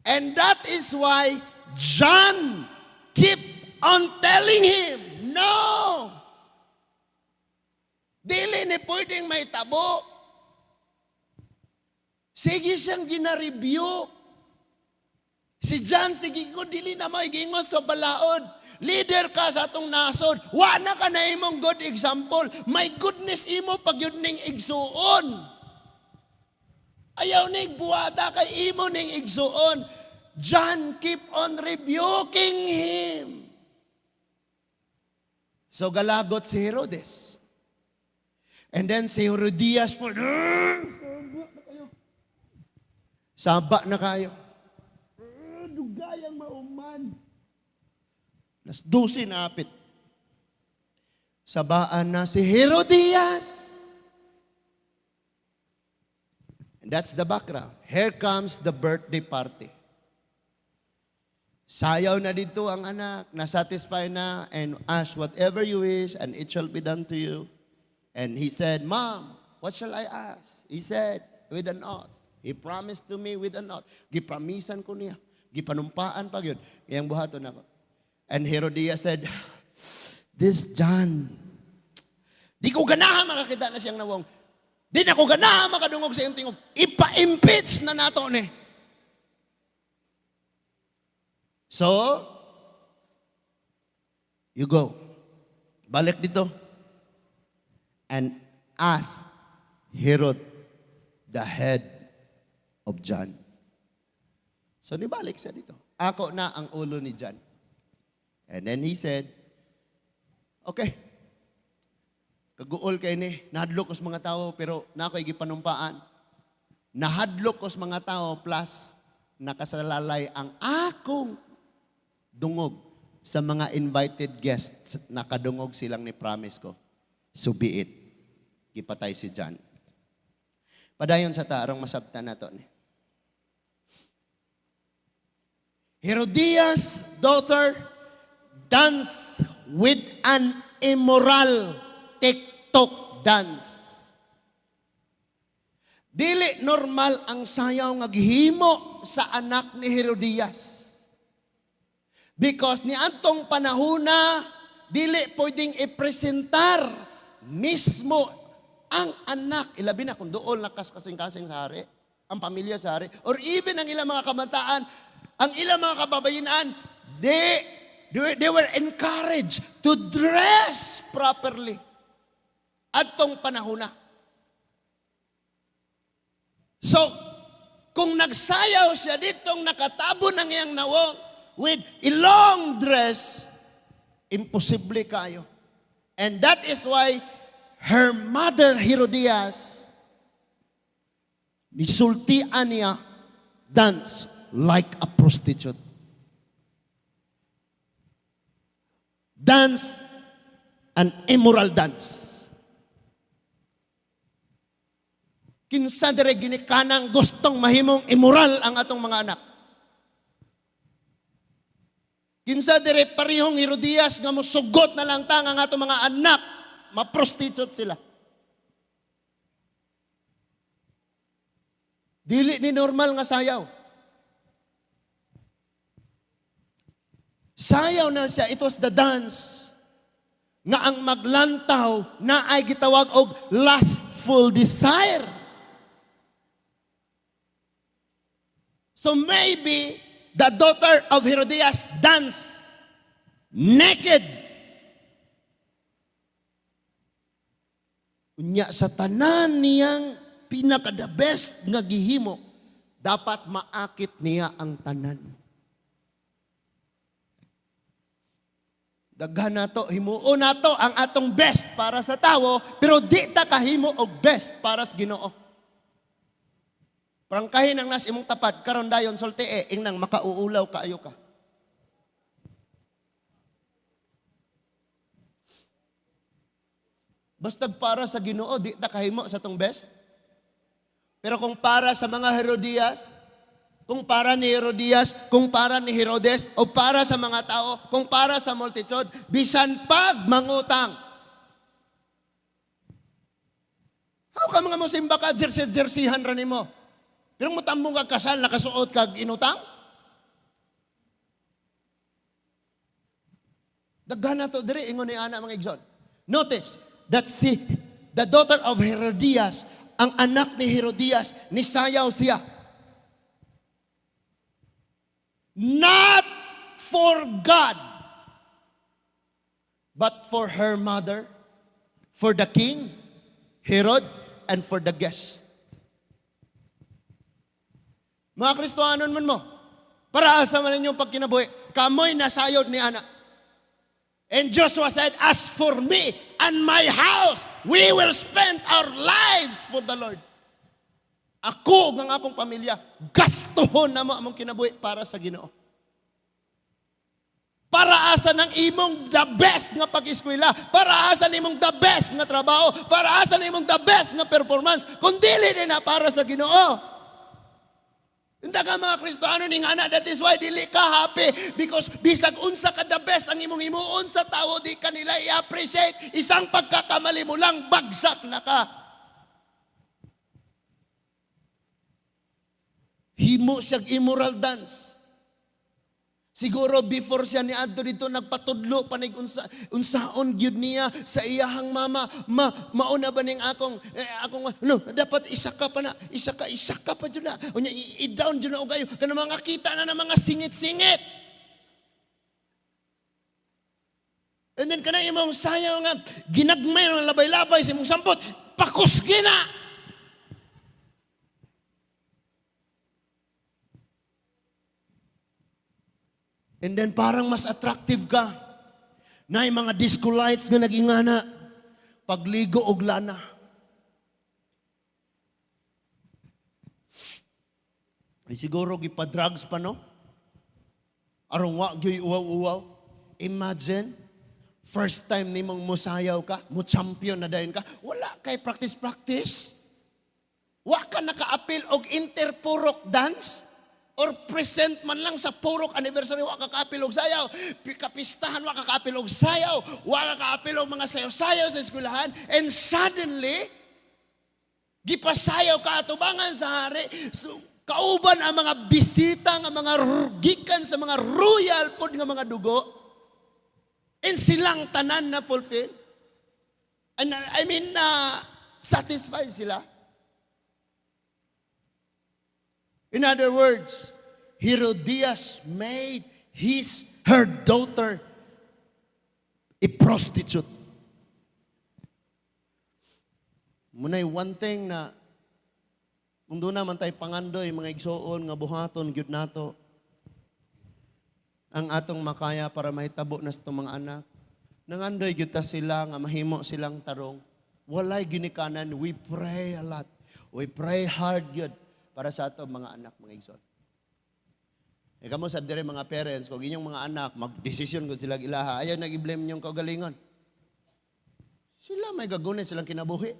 And that is why John keep on telling him, no! Dili ni pwedeng may tabo. Sige siyang gina-review. Si John, sige ko, dili na may gingos sa balaod. Leader ka sa atong nasod. Wa na ka na imong good example. My goodness, imo pag yun ning igsuon. Ayaw ning buwada kay imo ning igsuon. John keep on rebuking him. So galagot si Herodes. And then si Herodias po, saba na kayo. Dugayang mauman. Las 12 na apit. Sabaan na si Herodias. And that's the background. Here comes the birthday party. Sayaw na dito ang anak, nasatisfy na, and ask whatever you wish, and it shall be done to you. And he said, Mom, what shall I ask? He said, with an oath. He promised to me with an oath. Gipramisan ko niya. Gipanumpaan pa yun. Iyang buhaton ako. And Herodias said, this John, di ko ganahan makakita na siyang nawong. Di na ko ganahan makadungog sa iyong tingog. Ipa-impeach na nato ni. So, you go. Balik dito. And asked Herod, the head of John. So, nibalik siya dito. Ako na ang ulo ni John. And then he said, okay, kaguol kay ni, nahadlok ko sa mga tao, pero na ako'y gipanumpaan. Nahadlok ko sa mga tao, plus nakasalalay ang akong dungog sa mga invited guests. Nakadungog silang ni promise ko. Subiit. Gipatay si John. Padayon sa tarong masabtan na to. Herodias' daughter dance with an immoral TikTok dance. Dili normal ang sayaw nga gihimo sa anak ni Herodias. Because ni antong panahuna, dili pwedeng ipresentar mismo ang anak. Ilabi na kung doon lakas kasing-kasing sa hari, ang pamilya sa hari, or even ang ilang mga kabataan, ang ilang mga kababayan, they were encouraged to dress properly. Atong panahuna. So, kung nagsayaw siya ditong nakatabo ng iyang nawong with a long dress, imposible kayo. And that is why her mother Herodias, nisultian niya, dance like a prostitute. Dance, an immoral dance. Kinsa dire ginikanang gustong mahimong immoral ang atong mga anak. Kinsa dire parihong Herodias nga mosugot na lang tang ang atong mga anak, ma-prostitute sila. Dili ni normal nga sayaw. Sayaw na siya, it was the dance nga ang maglantaw na ay gitawag og lustful desire. So maybe the daughter of Herodias danced naked. Unya sa tanan niyang pinaka-the best nga gihimo, dapat maakit niya ang tanan. Daghan nato, himuo nato ang atong best para sa tawo, pero di ta kahimo og best para sa Ginoo. Prangkahin ang nas imong tapat, karon dayon sulti ingnang makauulaw kaayo ka. Basta para sa Ginoo, di ta kahimo sa tong best. Pero kung para sa mga Herodias, kung para ni Herodias, kung para ni Herodes, o para sa mga tao, kung para sa multitude, bisan pag mangutang. How ka mga musimba ka, jersey-jersihan ranin mo? Pero mutambong kag kasal, nakasuot kag inutang? Daghan na to, diri, ingon ni ana mga igsoon. Notice, that the daughter of Herodias, ang anak ni Herodias, nisayaw siya. Not for God, but for her mother, for the king, Herod, and for the guest. Mga Kristohanon man mo, para asa man ninyong pagkinabuhi, kamoy nasayod ni ana. And Joshua said, as for me and my house, we will spend our lives for the Lord. Ako, ng akong pamilya, gastuhon na mo among kinabuhi para sa Ginoo. Para asa ng imong the best nga pag-eskwela, para asa nimong the best nga trabaho, para asa nimong the best nga performance, kung dili na para sa Ginoo. Hindi ka mga Kristohanon ning ana, that is why dili ka happy because bisag unsa ka the best ang imong himuon sa tao, di ka nila i-appreciate. Isang pagkakamali mo lang, bagsak na ka. Himo siyang immoral dance. Siguro before siya ni adto dito nagpatudlo panig unsaon gyud niya sa iyahang mama, mauna ba ning akong no, dapat isa ka pa jud na. Unya i-down jud na og kayo kana mga kita na ng mga singit-singit. And then kana imong sayaw nga ginagmay ng labay-labay sa imong sampot, pakusgi na. And then parang mas attractive ka. Na yung mga disco lights nga nag-ingana. Pagligo og lana. Ay siguro gipa-drugs pa no? Arong wa gyoy uwaw-uwaw. Imagine, first time nimong musayaw ka, mo champion na dayon ka, wala kay practice. Wa ka naka-appeal og interpurok dance. or present man lang sa purok anniversary, wa kakaapil og sayaw, kapistahan, wa kakaapil og sayaw, wa kakaapil og mga sayaw-sayaw sa eskwelahan, and suddenly, gipasayaw ka atubangan sa hari, so, kauban ang mga bisita, nga mga gikan sa mga royal pod nga mga dugo, and silang tanan na fulfill. And satisfied sila. In other words, Herodias made her daughter a prostitute. Muna'y one thing na kung doon naman tayo pangandoy, mga igsoon, nga buhaton, gyud nato, ang atong makaya para mahitabo na sa itong mga anak. Nangandoy gyud ta sila, nga mahimo silang tarong. Walay ginikanan, we pray a lot. We pray hard gyud para sa ato mga anak, mga igsoon. E kamo sabi rin mga parents, kung inyong mga anak, mag-desisyon kung sila ilaha, ayaw nag-i-blame niyong kaugalingon. Sila may gagunit silang kinabuhi.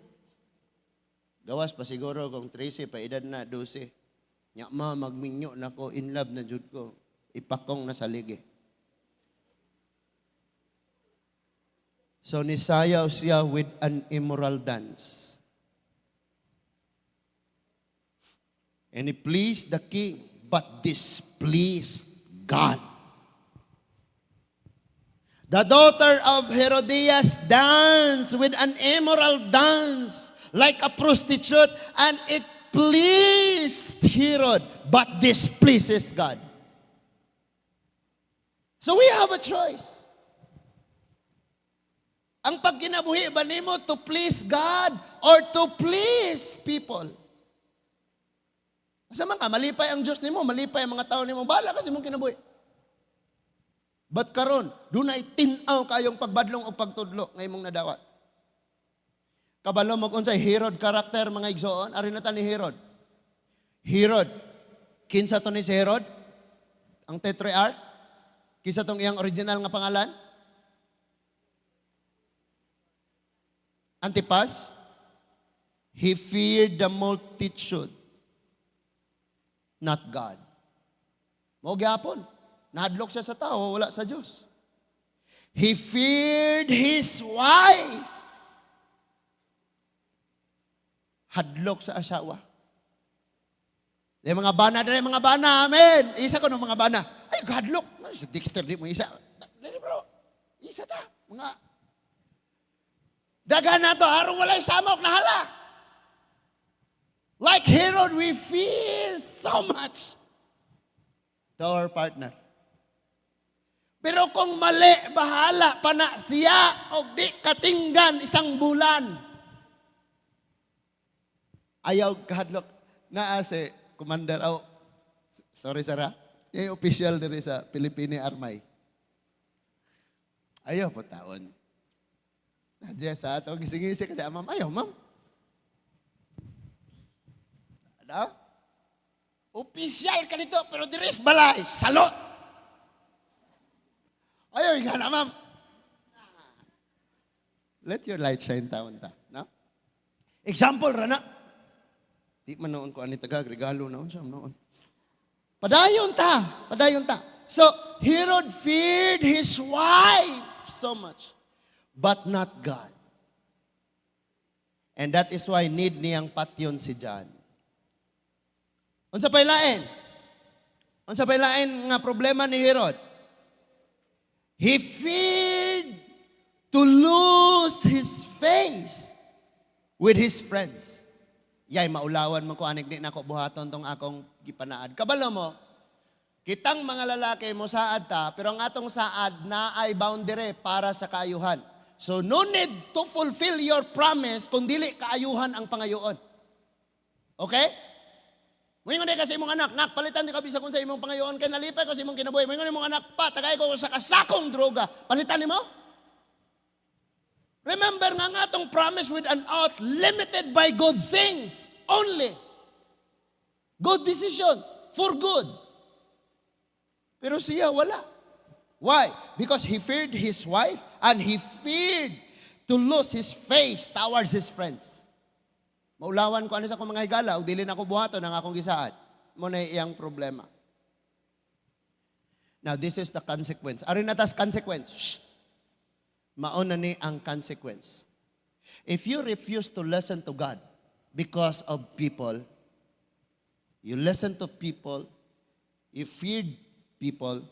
Gawas pa siguro kung 13, pa edad na 12. Nya magminyo na ko, in love na jud ko. Ipakong na sa ligi. So nisayaw siya with an immoral dance. And it pleased the king, but displeased God. The daughter of Herodias danced with an immoral dance, like a prostitute, and it pleased Herod, but displeases God. So we have a choice. Ang pagkinabuhi ba nimo to please God or to please people? Asa man ka, malipay ang Diyos nimo, malipay ang mga tao nimo, bahala kasi mong kinabuhi. But karon, dunay tinaw kayong pagbadlong o pagtudlo ngay mong nadawat. Kabalo mo kung sa Herod karakter mga igsoon, ari na ta ni Herod. Herod, kinsa to ni si Herod? Ang tetrarch? Kinsa tong iyang original nga pangalan? Antipas? He feared the multitude, not God. Mao gyapon, nahadlok siya sa tao, wala sa Dios. He feared his wife. Hadlok sa asawa. Yung mga bana, mga bana, amen. Isa ko ng mga bana. Ay, hadlok. Sa Dexter, di mo isa. Dali bro, isa ta. Mga dagan na to, harong walay samok na hala. Like Herod, we fear so much to our partner. Pero kung mali, bahala pa na siya o di katinggan isang bulan. Ayaw kahadlok na si Commander, sorry Sarah, yung official diri sa Pilipini Army. Ayaw po taon. Nadya sa ato, gising-gising ka na, ma'am. Ayaw, ma'am. Ano? Opisyal ka dito, pero diris balay, salot. Ayaw, nga na, ma'am. Let your light shine taon ta. No? Example, Rana. Di man noon ko ani tagag, regalo noon siya noon. Padayon ta. So, Herod feared his wife so much, but not God. And that is why need niyang patyon si John. Unsa pay lain nga problema ni Herod? He feared to lose his face with his friends. Yay, maulawan mo ko, anik di na ko buhaton tong akong gipanaad. Kabalo mo, kitang mga lalaki mo saad ta, pero ang atong saad na ay boundary para sa kaayuhan. So no need to fulfill your promise kung dili kaayuhan ang pangayoon. Okay? Moingon di kasi imong anak, palitan di ka bisa kung sa imong pangayoon, kay nalipay ko sa imong kinabuhi. Moingon imong anak, tagay ko sa kasakong droga. Palitan ni mo? Remember nga atong promise with an oath, limited by good things only. Good decisions, for good. Pero siya wala. Why? Because he feared his wife and he feared to lose his face towards his friends. Maulawan ko ano sa akong mga higala, o dili na ko buhaton ang akong gisaad. Mo na iyang problema. Now, this is the consequence. Arin natas consequence. Shh! Mauna ni ang consequence. If you refuse to listen to God because of people, you listen to people, you feared people,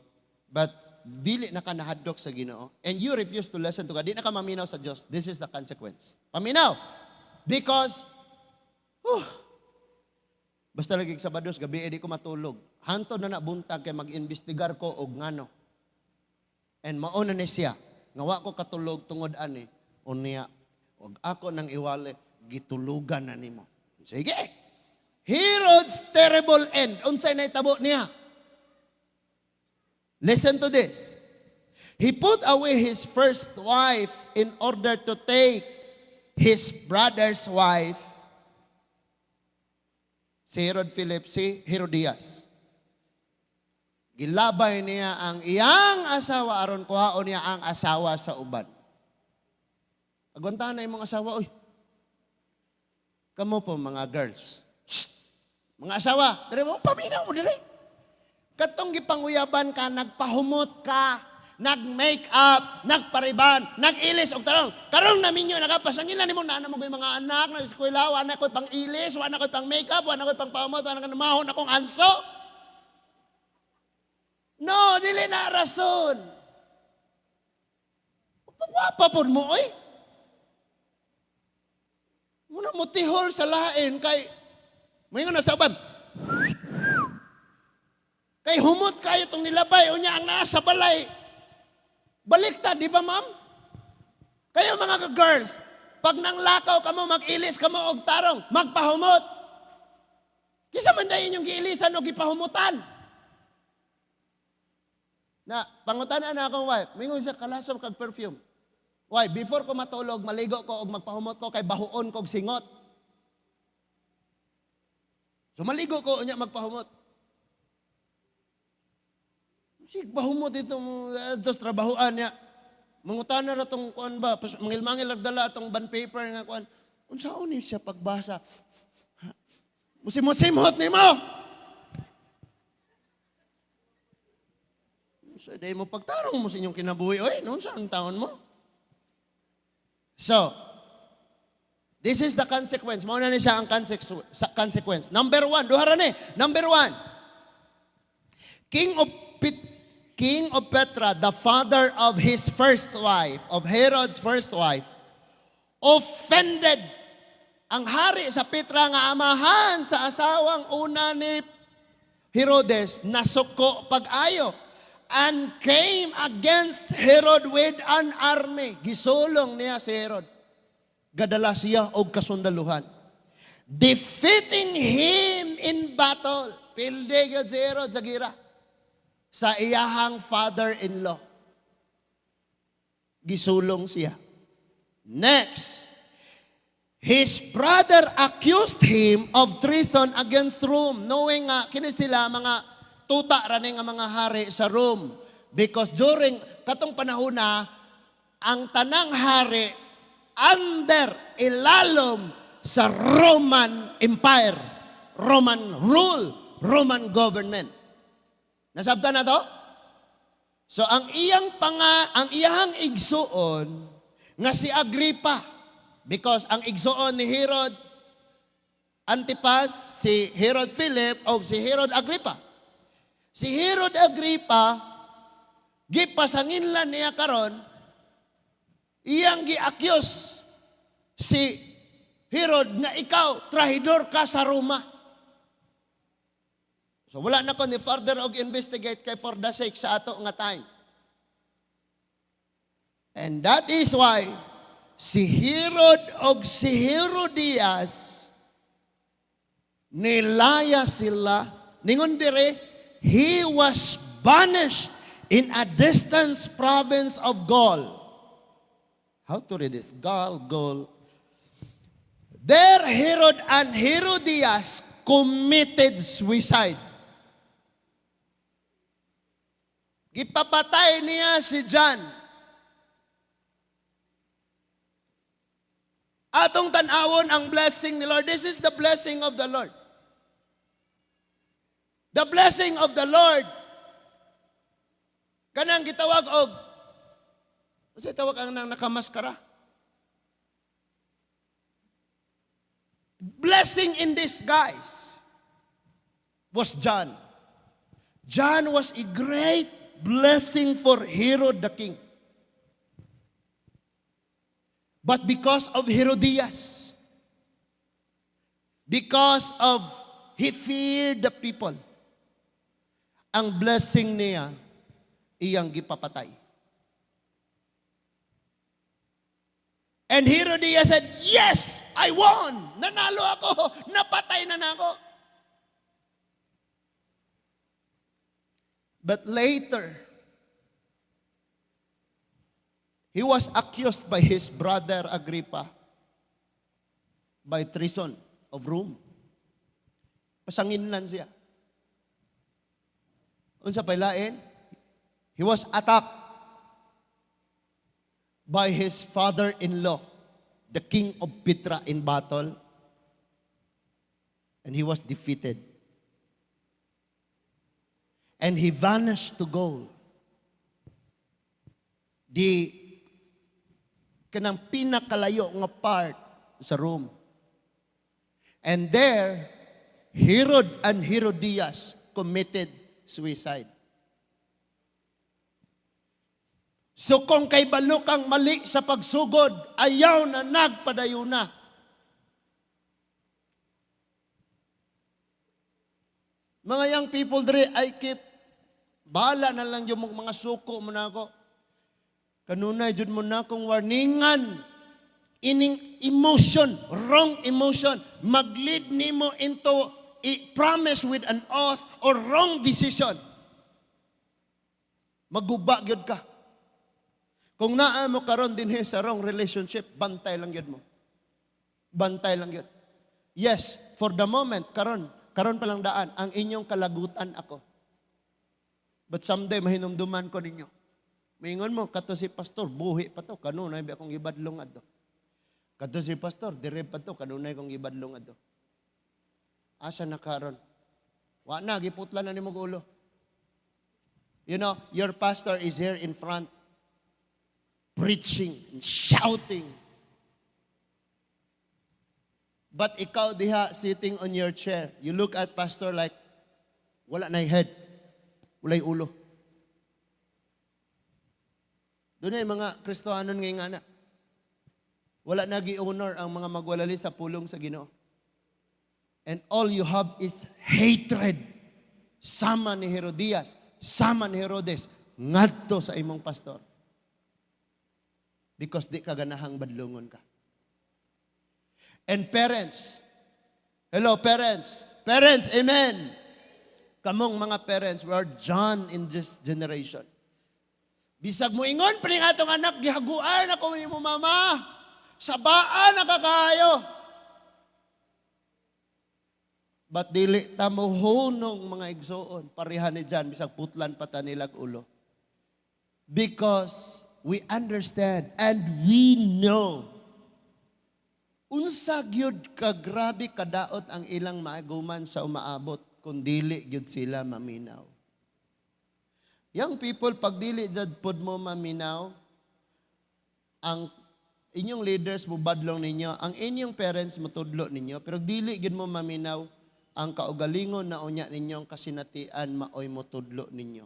but dili na ka nahadlok sa Ginoo, and you refuse to listen to God, di na ka maminaw sa Diyos, this is the consequence. Paminaw! Because, basta lagi Sabados, gabi, di ko matulog. Hanto na nabuntag kay mag-investigar ko og ngano. And mauna ni siya, ngawa ko katulog tungod ani, unya, og ako nang iwali, gitulugan na nimo. Sige! Herod's terrible end. Unsay na itabo niya? Listen to this. He put away his first wife in order to take his brother's wife, si Herod Philip, si Herodias. Gilabay niya ang iyang asawa aron kuhaon niya ang asawa sa uban. Agwantahan na yung mga asawa, oy. Kamo po mga girls. Shh! Mga asawa, dali mo, paminaw mo dali. Katong gipanguyaban ka, nagpahumot ka, nag-make up, nagpariban, nag-ilis og tarong. Karong namin nyo, nakapasangin na nimo na mo yung mga anak, nag-eskwela, wala ko pang ilis, wala ko pang make up, wala ko pang pahumot, wala ko namahon akong anso. No, dili na rason. Pagwapa po mo, oy. Muna mo tihol sa lain kay may nga nasaban. Kay humot kayo itong nilabay o niya ang nasa balay. Baliktad, di ba ma'am? Kayo mga girls, pag nanglakaw ka mo, mag-ilis ka mo og tarong, magpahumot. Kisa man dahin yung giilisan o gipahumutan. Na, pangutanan na akong wife, mingon siya kalasom kag perfume. Why? Before ko matulog, maligo ko o magpahumot ko kay bahuon kog singot. So maligo ko unya magpahumot. Sig bahumot itong dos trabahoan niya. Mangutan na ratong kuan ba, mangilmangil nagdala atong bond paper nga kuan. Unsaon ni siya pagbasa? Musimot-simot nimo. So day mo pagtarong mo sa inyong kinabuhi, oy, noon sa ang taon mo? So, this is the consequence. Mauna na siya ang consequence. Number one, duhara ni. Number one, King of Petra, the father of his first wife, of Herod's first wife, offended ang hari sa Petra nga amahan sa asawang una ni Herodes, nasuko pag-ayo, and came against Herod with an army. Gisulong niya si Herod. Gadala siya og kasundaluhan. Defeating him in battle. Pilde gyud si Herod sa gira. Sa iyahang father-in-law. Gisulong siya. Next, his brother accused him of treason against Rome, knowing nga kini sila mga tuta rani nga mga hari sa Rome. Because during katong panahon na, ang tanang hari under ilalom sa Roman Empire, Roman rule, Roman government. Nasabtan na to? So ang iyang igsuon nga si Agrippa, because ang igsuon ni Herod Antipas, si Herod Philip o si Herod Agrippa. Si Herod Agrippa, gipasanginlan niya karon, iyang gi-accuse si Herod nga ikaw, trahidor ka sa Roma. So wala na ko ni further og investigate kay for the sake sa ato nga time. And that is why si Herod og si Herodias nilaya sila, ningon dire, he was banished in a distant province of Gaul. How to read this? Gaul. There Herod and Herodias committed suicide. Gipapatay niya si John. Atong tanawon ang blessing ni Lord. This is the blessing of the Lord. The blessing of the Lord Kanang gitawag og, unsay tawag ang nang nakamaskara? Blessing in disguise was John. John was a great blessing for Herod the king. But because of Herodias, because of he feared the people, ang blessing niya iyang gipapatay. And Herodias said, yes, I won. Nanalo ako. Napatay na ako. But later, he was accused by his brother Agrippa by treason of Rome. Pasanginlan siya. Unsa pay lain? He was attacked by his father-in-law, the king of Petra, in battle, and he was defeated. And he vanished to go. Di kanang pinakalayo nga part sa Rome. And there, Herod and Herodias committed suicide. So kung kay balo kang mali sa pagsugod, ayaw na nagpadayuna. Mga young people dre, I keep, bahala na lang yung mga suko mo na ako. Kanunay, jud mo na akong warningan. Ining emotion, wrong emotion, mag-lead nimo into a promise with an oath or wrong decision. Maguba gyud ka. Kung naa mo karon dinhi sa wrong relationship, bantay lang yun mo. Bantay lang yun. Yes, for the moment, karon pa lang daan, ang inyong kalagutan ako. But someday, mahinumduman ko ninyo. Maingon mo, kato si pastor, buhi pa to, kanunay ba akong ibadlong adto. Kato si pastor, dire pa to, kanunay kong ibadlong adto. Asa na karon? Wa na, giputlan na ni mong ulo. You know, your pastor is here in front, preaching and shouting. But ikaw diha sitting on your chair, you look at pastor like, wala na head, wala'y ulo. Doon ay mga Kristohanon ngayon nga na. Wala nagi-honor ang mga magwalali sa pulong sa Ginoo. And all you have is hatred. Sama ni Herodias, sama ni Herodes, ngadto sa imong pastor. Because di ka ganahang badlungon ka. And parents, hello parents, parents, amen. Kamong mga parents, we are John in this generation. Bisag mo ingon, piling atong anak, gihaguan ako ni mo mama. Sabaan na kakayo. But dili tamo hunong mga igsoon, pareha ni John, bisag putlan pa ta nilag ulo. Because we understand and we know unsa gyud ka grabe kadaot ang ilang maaguman sa umaabot kung dili gyud sila maminaw. Young people, pag dili jud pod mo maminaw, ang inyong leaders mo badlong ninyo, ang inyong parents mo tudlo ninyo, pero dili gyud mo maminaw, ang kaugalingon na unya ninyong kasinatian maoy mo tudlo ninyo.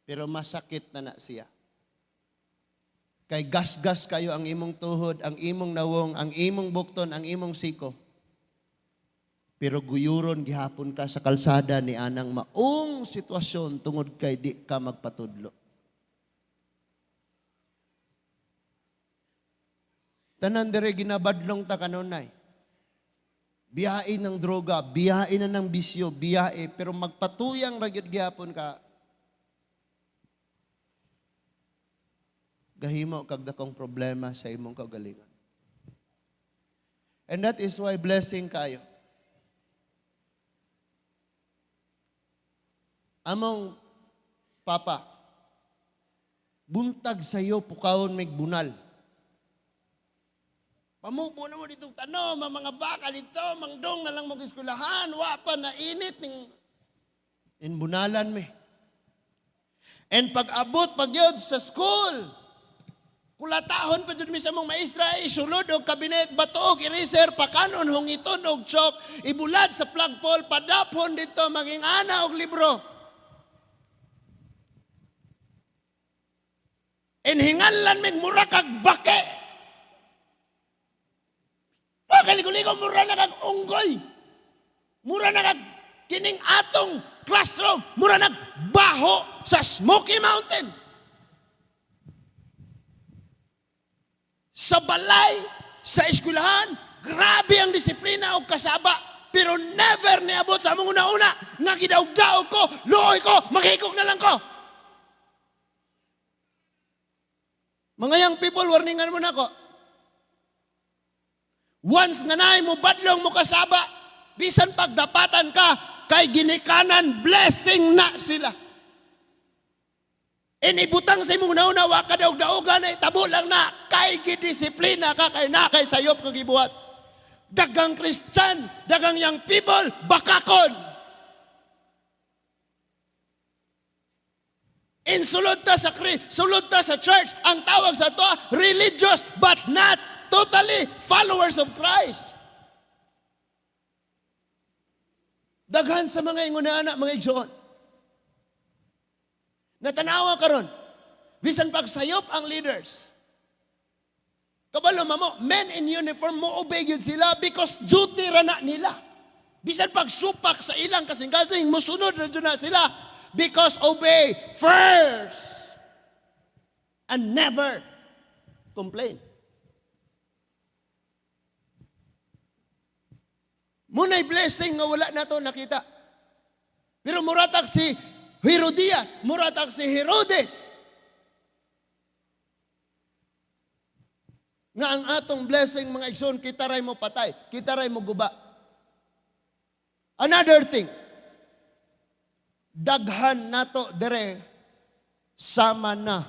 Pero masakit na siya. Kay gasgas kayo ang imong tuhod, ang imong nawong, ang imong bukton, ang imong siko. Pero guyuron gihapon ka sa kalsada ni anang maong sitwasyon tungod kay di ka magpatudlo. Tanan dire ginabadlong ta kanunay. Biyain ng droga, biyain na ng bisyo, biyae, pero magpatuyang ra gyud gihapon ka. Gahimo kag dakong problema sa imong kaugalingon. And that is why blessing kayo. Among papa, buntag sayo pukawon mig bunal. Pamubo na mo ditong tanom, mga baka dito, mangdong na lang mag-eskwelahan, wapa na init, in bunalan me. And pag-abot pagyod sa school, kulatahon pa dyan mi sa mong maestra, isulod og kabinet, batuog, eraser, pakanon, hungiton og chok, ibulad sa flagpole, padapon dito, maging ana og libro. Inhingalan mig mura kag bake. Kaligo-ligo, mura na kag unggoy. Mura na kag kining atong classroom. Mura na baho sa Smoky Mountain. Sa balay, sa eskwelahan, grabe ang disiplina o kasaba. Pero never niabot sa among una-una nga gidaog-daog ko, luoy ko, maghikok na lang ko. Mga young people, warningan mo na ko. Once nga naay mo badlong mo kasaba, bisan pagdapatan ka, kay ginikanan, blessing na sila. Inibutang sa imong nauna, wa ka daog-daogan na itabo lang na, kay gidisiplina ka, kay nakay sayop kag ibuhat. Dagang Christian, dagang young people, bakakon. Sulod ta sa church, ang tawag sa to, religious but not totally followers of Christ. Daghan sa mga ingunana, mga igsoon. Natanawa karon, bisan pagsayop ang leaders. Kabalo mo, men in uniform mo obey yun sila because duty ra na nila. Bisan pagsupak sa ilang kasing-kasing, musunod na dyan na sila. Because obey first and never complain. Muna'y blessing nga wala na to nakita. Pero muratag si Herodias, muratag si Herodes. Nga ang atong blessing mga igsoon, kita ray mo patay, kita ray mo guba. Another thing, daghan nato dire sama na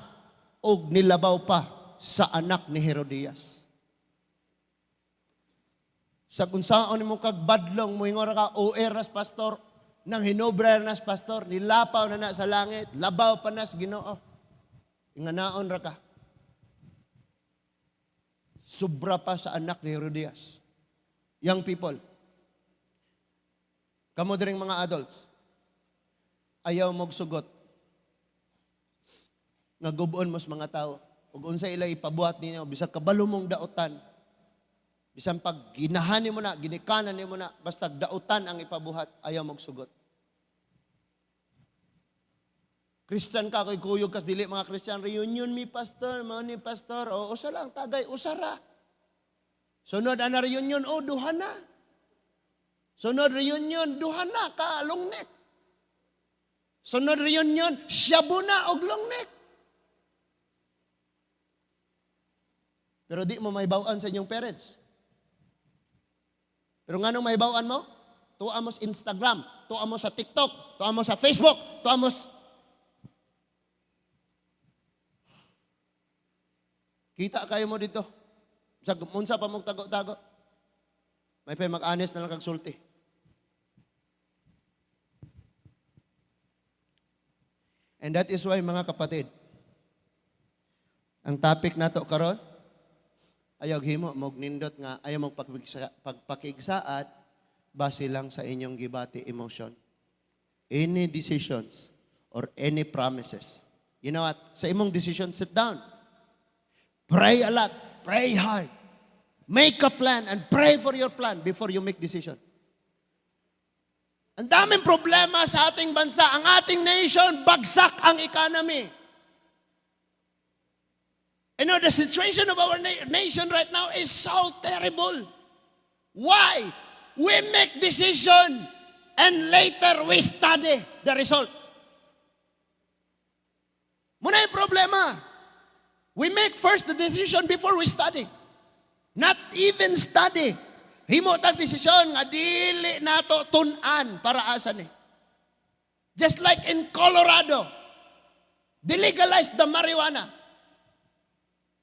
og nilabaw pa sa anak ni Herodias. Sa kung saan mo kag badlong mo ingora ka o eras pastor nang hinobra nas pastor nilapaw na sa langit labaw pa nas Ginoo. Inganaon ra ka. Sobra pa sa anak ni Herodias. Young people. Kamo diring mga adults. Ayaw mong sugot. Nagubuon mo sa mga tao. Ug unsa ila ipabuhat ninyo, bisag kabalo mong dautan. Bisan pag ginahani mo na, ginikanan mo na, basta dautan ang ipabuhat, ayaw mong sugot. Christian ka, ko'y kuyog kas dili mga Christian, reunion mi pastor, mga ni pastor, o usa lang, tagay, usara. Sunod ana reunion, o duha na. Sunod reunion, duha na, ka long neck. Sunod reunion, shabu na og long neck. Pero di mo mahibawan sa inyong parents. Pero nga nung mahibawan mo, tuwa mo sa Instagram, tuwa mo sa TikTok, tuwa mo sa Facebook, tuwa mo Kita kayo mo dito. Sa munsa pa mong tago-tago. May pa mag-honest na lang kagsulti. And that is why mga kapatid, ang topic nato karon ayaw himo mog nindot nga ayaw mong pagpakigsaat base lang sa inyong gibati emotion. Any decisions or any promises. You know what? Sa imong decision, sit down. Pray a lot. Pray hard. Make a plan and pray for your plan before you make decision. Ang daming problema sa ating bansa. Ang ating nation, bagsak ang economy. You know, the situation of our nation right now is so terrible. Why? We make decision and later we study the result. Muna yung problema. We make first the decision before we study. Not even study. Himo tag desisyon nga dili nato tun-an para asa ni. Just like in Colorado, they legalized the marijuana.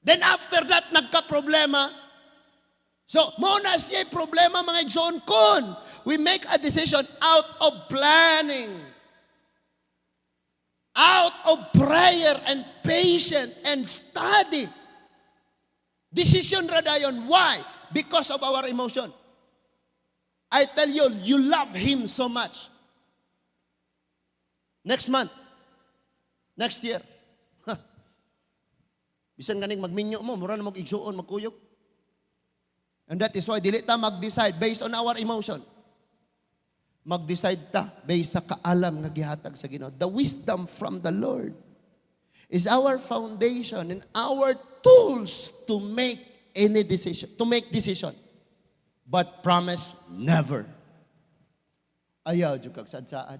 Then after that, nagka-problema. So, muna siya problema mga igsoon kun. We make a decision out of planning. Out of prayer and patience and study. Decision radayon. Why? Because of our emotion. I tell you, you love Him so much. Next month, next year, bisan ganing magminyo mo, mura na mag-igsuon, magkuyog. And that is why, dili ta mag-decide based on our emotion. Mag-decide ta based sa kaalam nga gihatag sa Ginoo. The wisdom from the Lord is our foundation and our tools to make any decision, to make decision. But promise never. Ayaw jud kag sadsaan.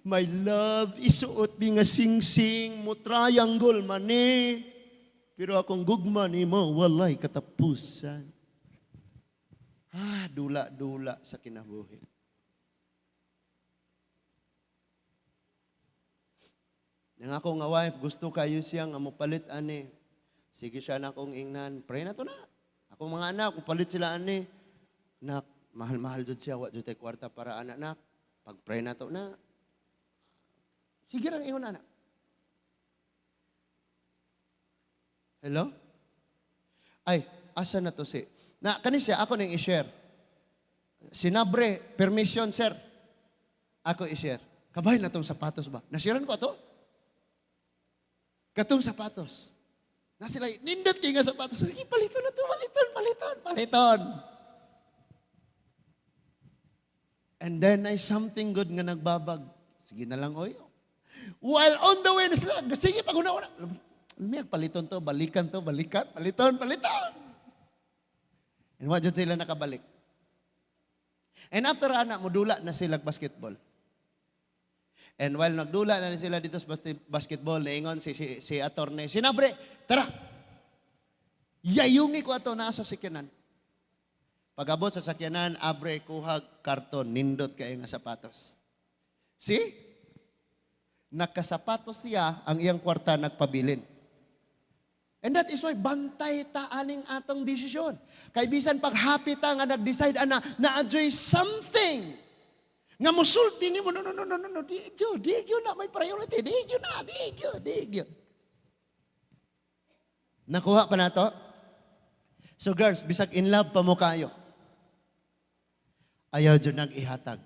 My love, isuot mi nga sing-sing mo triangle man ni. Pero akong gugma ni mo, walay katapusan. Dula-dula sa kinabuhi. Nang ako nga wife, gusto kayo siya nga mopalit ani. Sige siya na akong ingnan, pray na to na. Akong mga anak, palit sila ani. Nak, mahal-mahal jud siya, wa jud tay kwarta para anak. Pag-pray na to na. Sige lang ingon anak. Hello? Ay, asa na to si? Na, kani siya, ako nang i-share. Sinabre, permission sir. Ako i-share. Kabay na tong sapatos ba? Nasiran ko to? Katong sapatos. Na sila, nindot kayo nga sapatos. Sige, paliton na to, paliton. And then ay something good nga nagbabag. Sige na lang, oy. While on the way na sila, sige, pag-una-una. Lumiyag, paliton to, balikan. Paliton. And what dyan sila nakabalik? And after anak, modula na sila basketball. And while nagdula na sila dito sa basketball, naingon si attorney, sinabre, tara, yayungi ko ato na sa sakyanan. Pag-abot sa sakyanan, abre, kuhag, karton, nindot kayo nga sapatos. See? Nakasapatos siya, ang iyang kwarta nagpabilin. And that is why bantay ta aning atong desisyon. Kay bisan pag happy ta nga nag-decide ana na-enjoy something. Nga musulti ni mo, no, digyo na, may priority, digyo na. Nakuha pa na to? So girls, bisag in love pa mo kayo. Ayaw dyan nag-ihatag.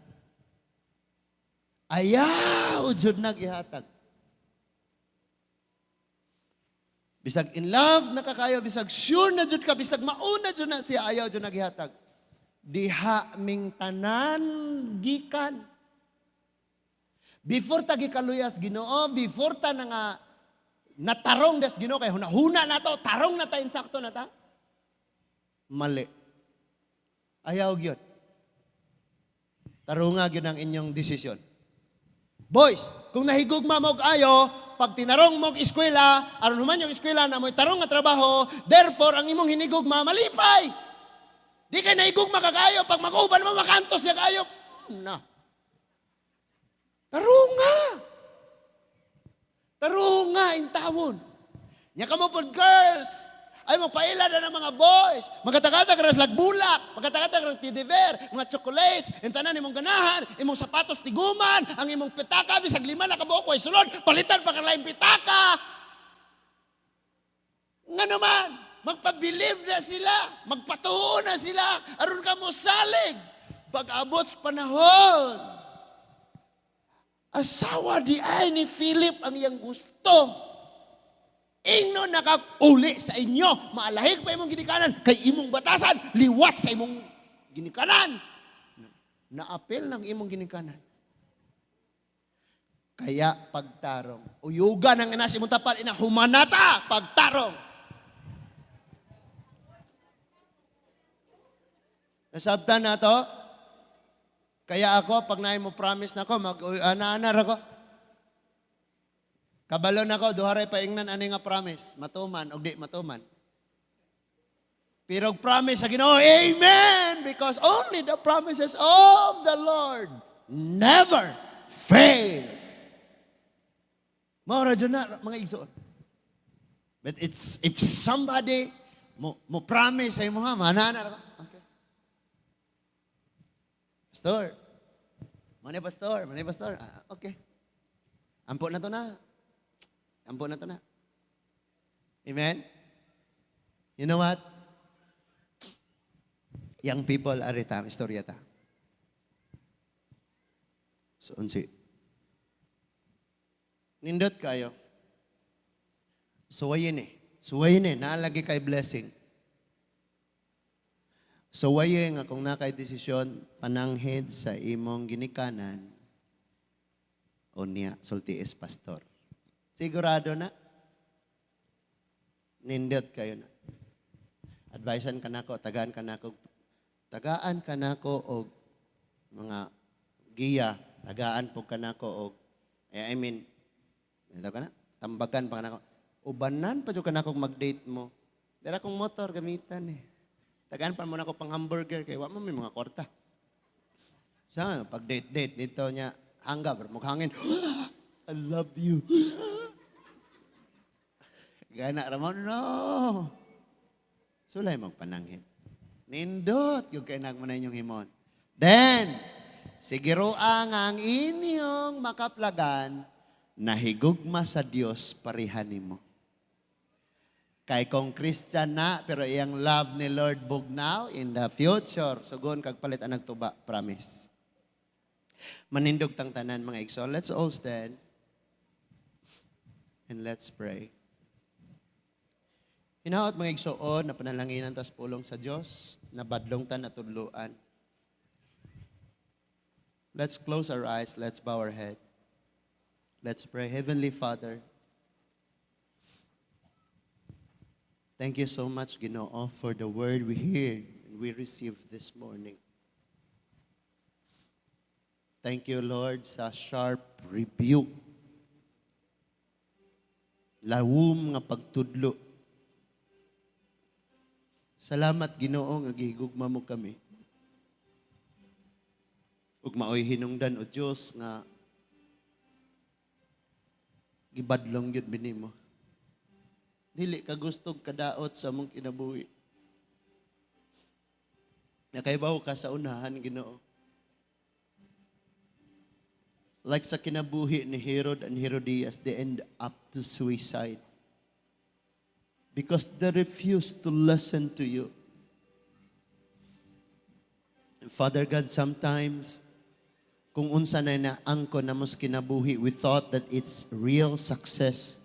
Bisag in love na kakayo, bisag sure na jud ka, bisag mauna jud na siya, ayaw jud naghihatag. Diha ming tanan gikan. Before ta gikaluyas Ginoo, before ta na nga natarong des Ginoo kay hunahuna na to, tarong na ta insakto na ta. Mali. Ayaw gyud. Tarunga gyud ang inyong desisyon. Boys, kung nahigugma mo og ayo, pag tinarong mo og eskwela, aron man yung eskwela na mo'y tarong nga trabaho, therefore, ang imong hinigugma, malipay. Di kay nahigugma kagayo, pag mag-uban mo, makantos siya kayo. Na. Tarunga, intawon. Nya ka mo po, girls, ay magpaila na ng mga boys. Magkatagata ras lagbulak, magkatagata ras tidiver, mga chocolates, intanan imong ganahan, imong sapatos tiguman, ang imong pitaka, bisag lima na kabuok ay sulod, palitan pa kalaing pitaka. Nga naman, magpabilib na sila, magpatuho na sila, aron ka mo salig. Pag-abot sa panahon, asawa di ay ni Philip ang iyang gusto. Ingno nakakuli sa inyo, maalahig pa imong ginikanan, kay imong batasan, liwat sa imong ginikanan. Naapil ng imong ginikanan. Kaya pagtarong, uyugan ang inas imong tapat, humanata, pagtarong. Nasabtan na to? Kaya ako, pag naay mo promise na ako, mag-ana-anar ako. Kabalon ako, duharay paingnan ani nga promise. Matuman o di matuman. Pero promise sa Ginoo, amen! Because only the promises of the Lord never fails. Maura dyan na, mga igsoon. But it's, if somebody mo promise sa imo nga, mananar ako. Okay. Pastor. Manay pastor. Okay. Ampo na to na. Ampo na to na. Amen? You know what? Young people, arita, ang istorya ta. So, unsi. Nindot kayo. Suwayin naalagi kay blessing. Suwayin nga kung nakay desisyon, pananghid sa imong ginikanan, o niya, sulti is pastor. Sigurado na? Nindot kayo na. Advisean ka nako, tagaan ka nako og mga giya, tagaan po ka nako og ito ka na, tambagan pa ka nako. Ubanan pa dyan ka nako mag-date mo. Dara kong motor gamitan eh. Tagaan pa mo nako pang hamburger kay wa mo may mga kwarta. Sa pag date dito niya hangga mukhangin. I love you. Gana ramon no. Sulay magpananghin. Nindot yung kainag mo na inyong himon. Then, sigiroa nga ang inyong makaplagan nahigugma sa Dios parihan nimo. Kay kung Christian na, pero iyang love ni Lord bugnaw in the future. Sugon kagpalit ang nagtuba, promise. Manindog tang tanan mga igsoon. Let's all stand and let's pray. Hinaot mga igsoon na panalanginan tas pulong sa Dios na badlong tan at tudluan. Let's close our eyes, let's bow our head. Let's pray. Heavenly Father, thank you so much, Ginoo, for the word we heard and we received this morning. Thank you, Lord, sa sharp rebuke. Lawom nga pagtudlo. Salamat, Ginoo, nga gihigugma mo kami. Ug maoy hinungdan o Dios nga gibadlong gyud binimo. Dili ka gustog kadaot sa mong kinabuhi. Nakaibaw ka sa unahan, Ginoo. Like sa kinabuhi ni Herod and Herodias, they end up to suicide. Because they refused to listen to you. And Father God, sometimes, kung unsa na naangko na mos kinabuhi, we thought that it's real success.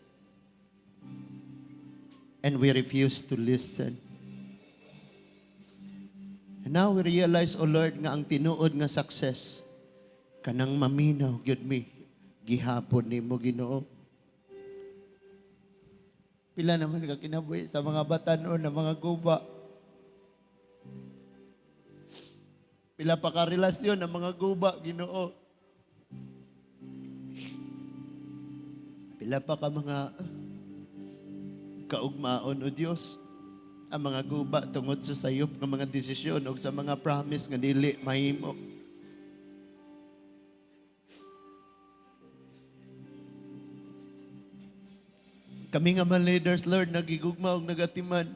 And we refuse to listen. And now we realize, O Lord, nga ang tinuod nga success, kanang maminaw, gyud mi, gihapon ni mo, Ginoo. Pila naman ka kinabuhi sa mga batanon na mga guba. Pila pa ka relasyon ng mga guba, Ginoo. Pila pa ka mga kaugmaon, O Diyos, ang mga guba tungod sa sayop ng mga desisyon o sa mga promise nga dili mahimo. Kami nga mga leaders, Lord, nagigugma o nagatiman.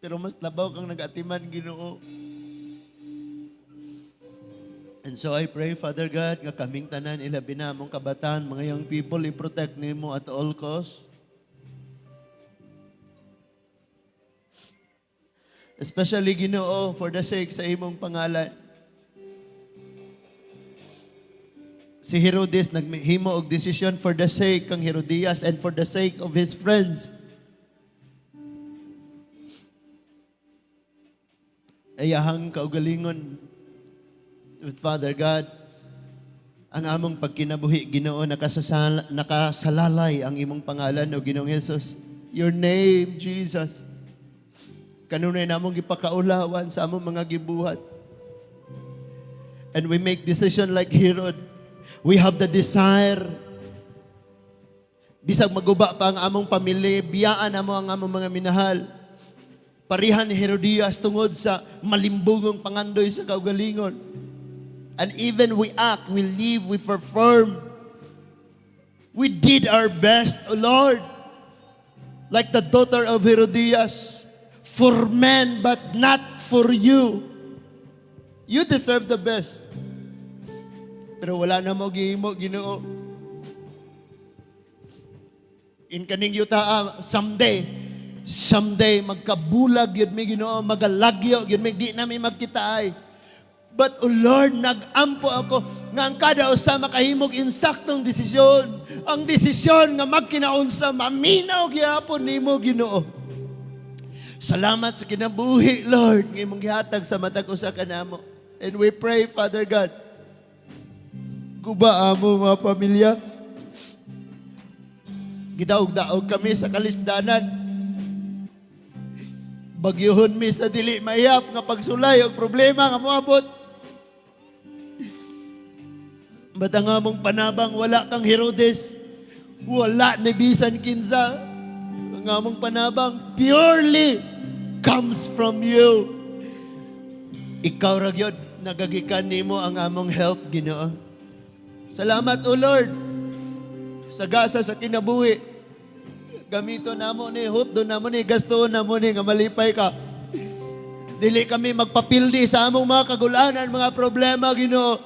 Pero mas labaw kang nagatiman, Ginoo. And so I pray, Father God, nga kaming tanan, ilabi na mong kabataan, mga young people, i-protect nimo at all costs. Especially, Ginoo, for the sake sa imong pangalan. Si Herodes naghimo og decision for the sake kang Herodias and for the sake of his friends. Ayahang kaugalingon with Father God, ang among pagkinabuhi, Ginoo, nakasalalay ang imong pangalan o Ginoong Jesus. Your name, Jesus. Kanunay namong gipakaulawan sa among mga gibuhat. And we make decision like Herod. We have the desire. Bisag maguba pa ang among pamilya, biyaan amo ang among mga minahal. Parihan ni Herodias tungod sa malimbugong pangandoy sa kaugalingon. And even we act, we live, we perform. We did our best, O Lord. Like the daughter of Herodias, for men but not for you. You deserve the best. Pero wala na mo gihimo, Ginoo. In kaning yuta someday magkabulag yun mi Ginoo, magalagyo yun mi di nami magkitaay. But oh Lord, nag-ampo ako nga ang kada usa makahimog insaktong desisyon. Ang desisyon nga magkinaunsa maminaw gyapon nimo Ginoo. Salamat sa kinabuhi Lord nga imong gihatag sa matag usa kanamo. And we pray Father God, guba mo mga pamilya. Gidaog-daog kami sa kalisdanan. Bagyuhon mi sa dili mayap nga pagsulay og problema nga moabot. Ba't ang among panabang wala kang Herodes? Wala ni bisan kinsa. Ang among panabang purely comes from you. Ikaw ra gyud nagagikan nimo ang among help Ginoo. Salamat o Lord. Sa gasa sa kinabuhi, gamito namo ni, hutdo namo ni, gasto namo ni, nga malipay ka. Dili kami magpapildi sa among mga kagulanan, mga problema, Ginoo.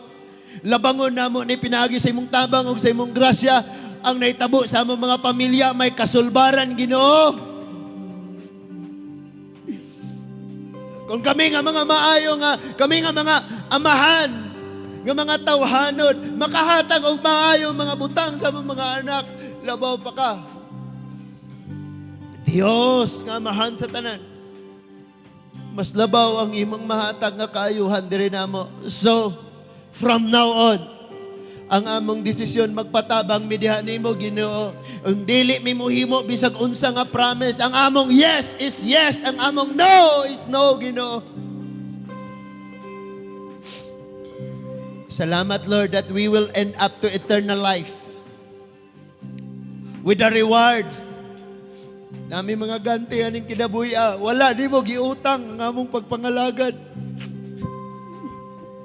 Labangon namo ni pinagi sa imong tabang o sa imong grasya, ang naitabo sa among mga pamilya, may kasulbaran, Ginoo. Kung kami nga mga maayo nga, kami nga mga amahan, nga mga tawhanod, makahatag og maayo mga butang sa mga anak, labaw pa ka. Dios nga amahan sa tanan. Mas labaw ang imong mahatag nga kaayuhan diri namo. So, from now on, ang among desisyon magpatabang mi diha nimo Ginoo. Ang dili mi mohimo bisag unsa nga promise. Ang among yes is yes, ang among no is no Ginoo. Salamat, Lord, that we will end up to eternal life with the rewards. Nami mga ganti aning kinabuhi. Wala, di mo giutang ang among pagpangalagad.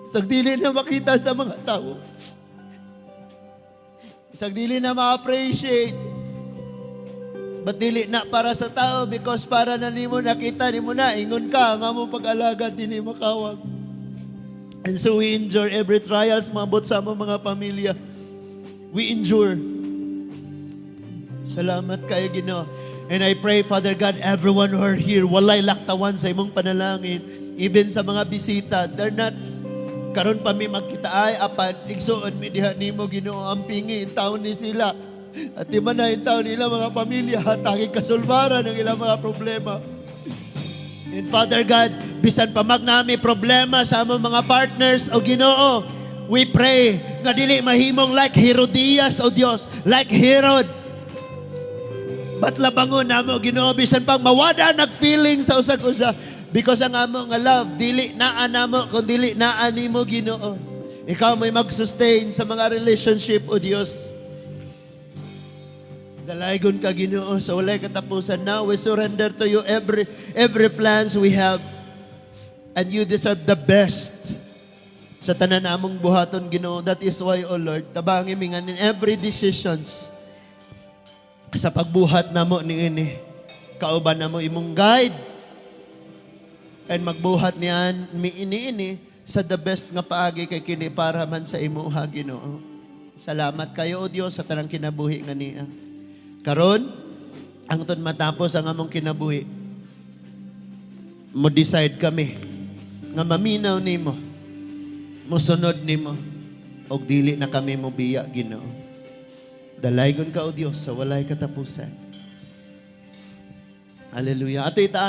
Isag dili na makita sa mga tao. Isag dili na ma-appreciate. But dili na para sa tao because para na nimo nakita nimo na, ingon ka, ang among pag-alagad, dili makawag. And so we endure every trials, mabot sa among mga pamilya. We endure. Salamat kayo, Ginoo. And I pray, Father God, everyone who are here, walay laktawan sa imong panalangin. Even sa mga bisita, they're not, karon pa mi magkita ay, apan, igsuon mi diha nimo, Ginoo, ang pingi, taon ni sila. At di man na yung taon nila, mga pamilya, hatangin kasulbaran ng ilang mga problema. And Father God, bisan pa magnami problema sa among mga partners o Ginoo, we pray nga dili mahimong like Herodias o Dios, like Herod. But labangon namo Ginoo bisan pang mawada nag-feeling sa usag-usa because ang among nga love dili naa namo kun dili naa nimo Ginoo. Ikaw may mag-sustain sa mga relationship o Dios. Dalaygon ka Ginoo sa walay katapusan. Now we surrender to you every plans we have. And you deserve the best sa tanan namong buhaton Ginoo. That is why, O Lord, tabangin mi nga in every decisions sa pagbuhat namo niini. Kauban namo imong guide. And magbuhat niyan mi ini sa the best nga paagi kay kini para man sa imuha Ginoo. Salamat kayo O Dios sa tanang kinabuhi nga niya. Karon, ang ton matapos ang among kinabuhi, mo decide kami nga maminaw nimo, musunod nimo, og dili na kami mo biya Ginoo. Dalaygon ka o Dios sa walay katapusan. Hallelujah. Ato itaas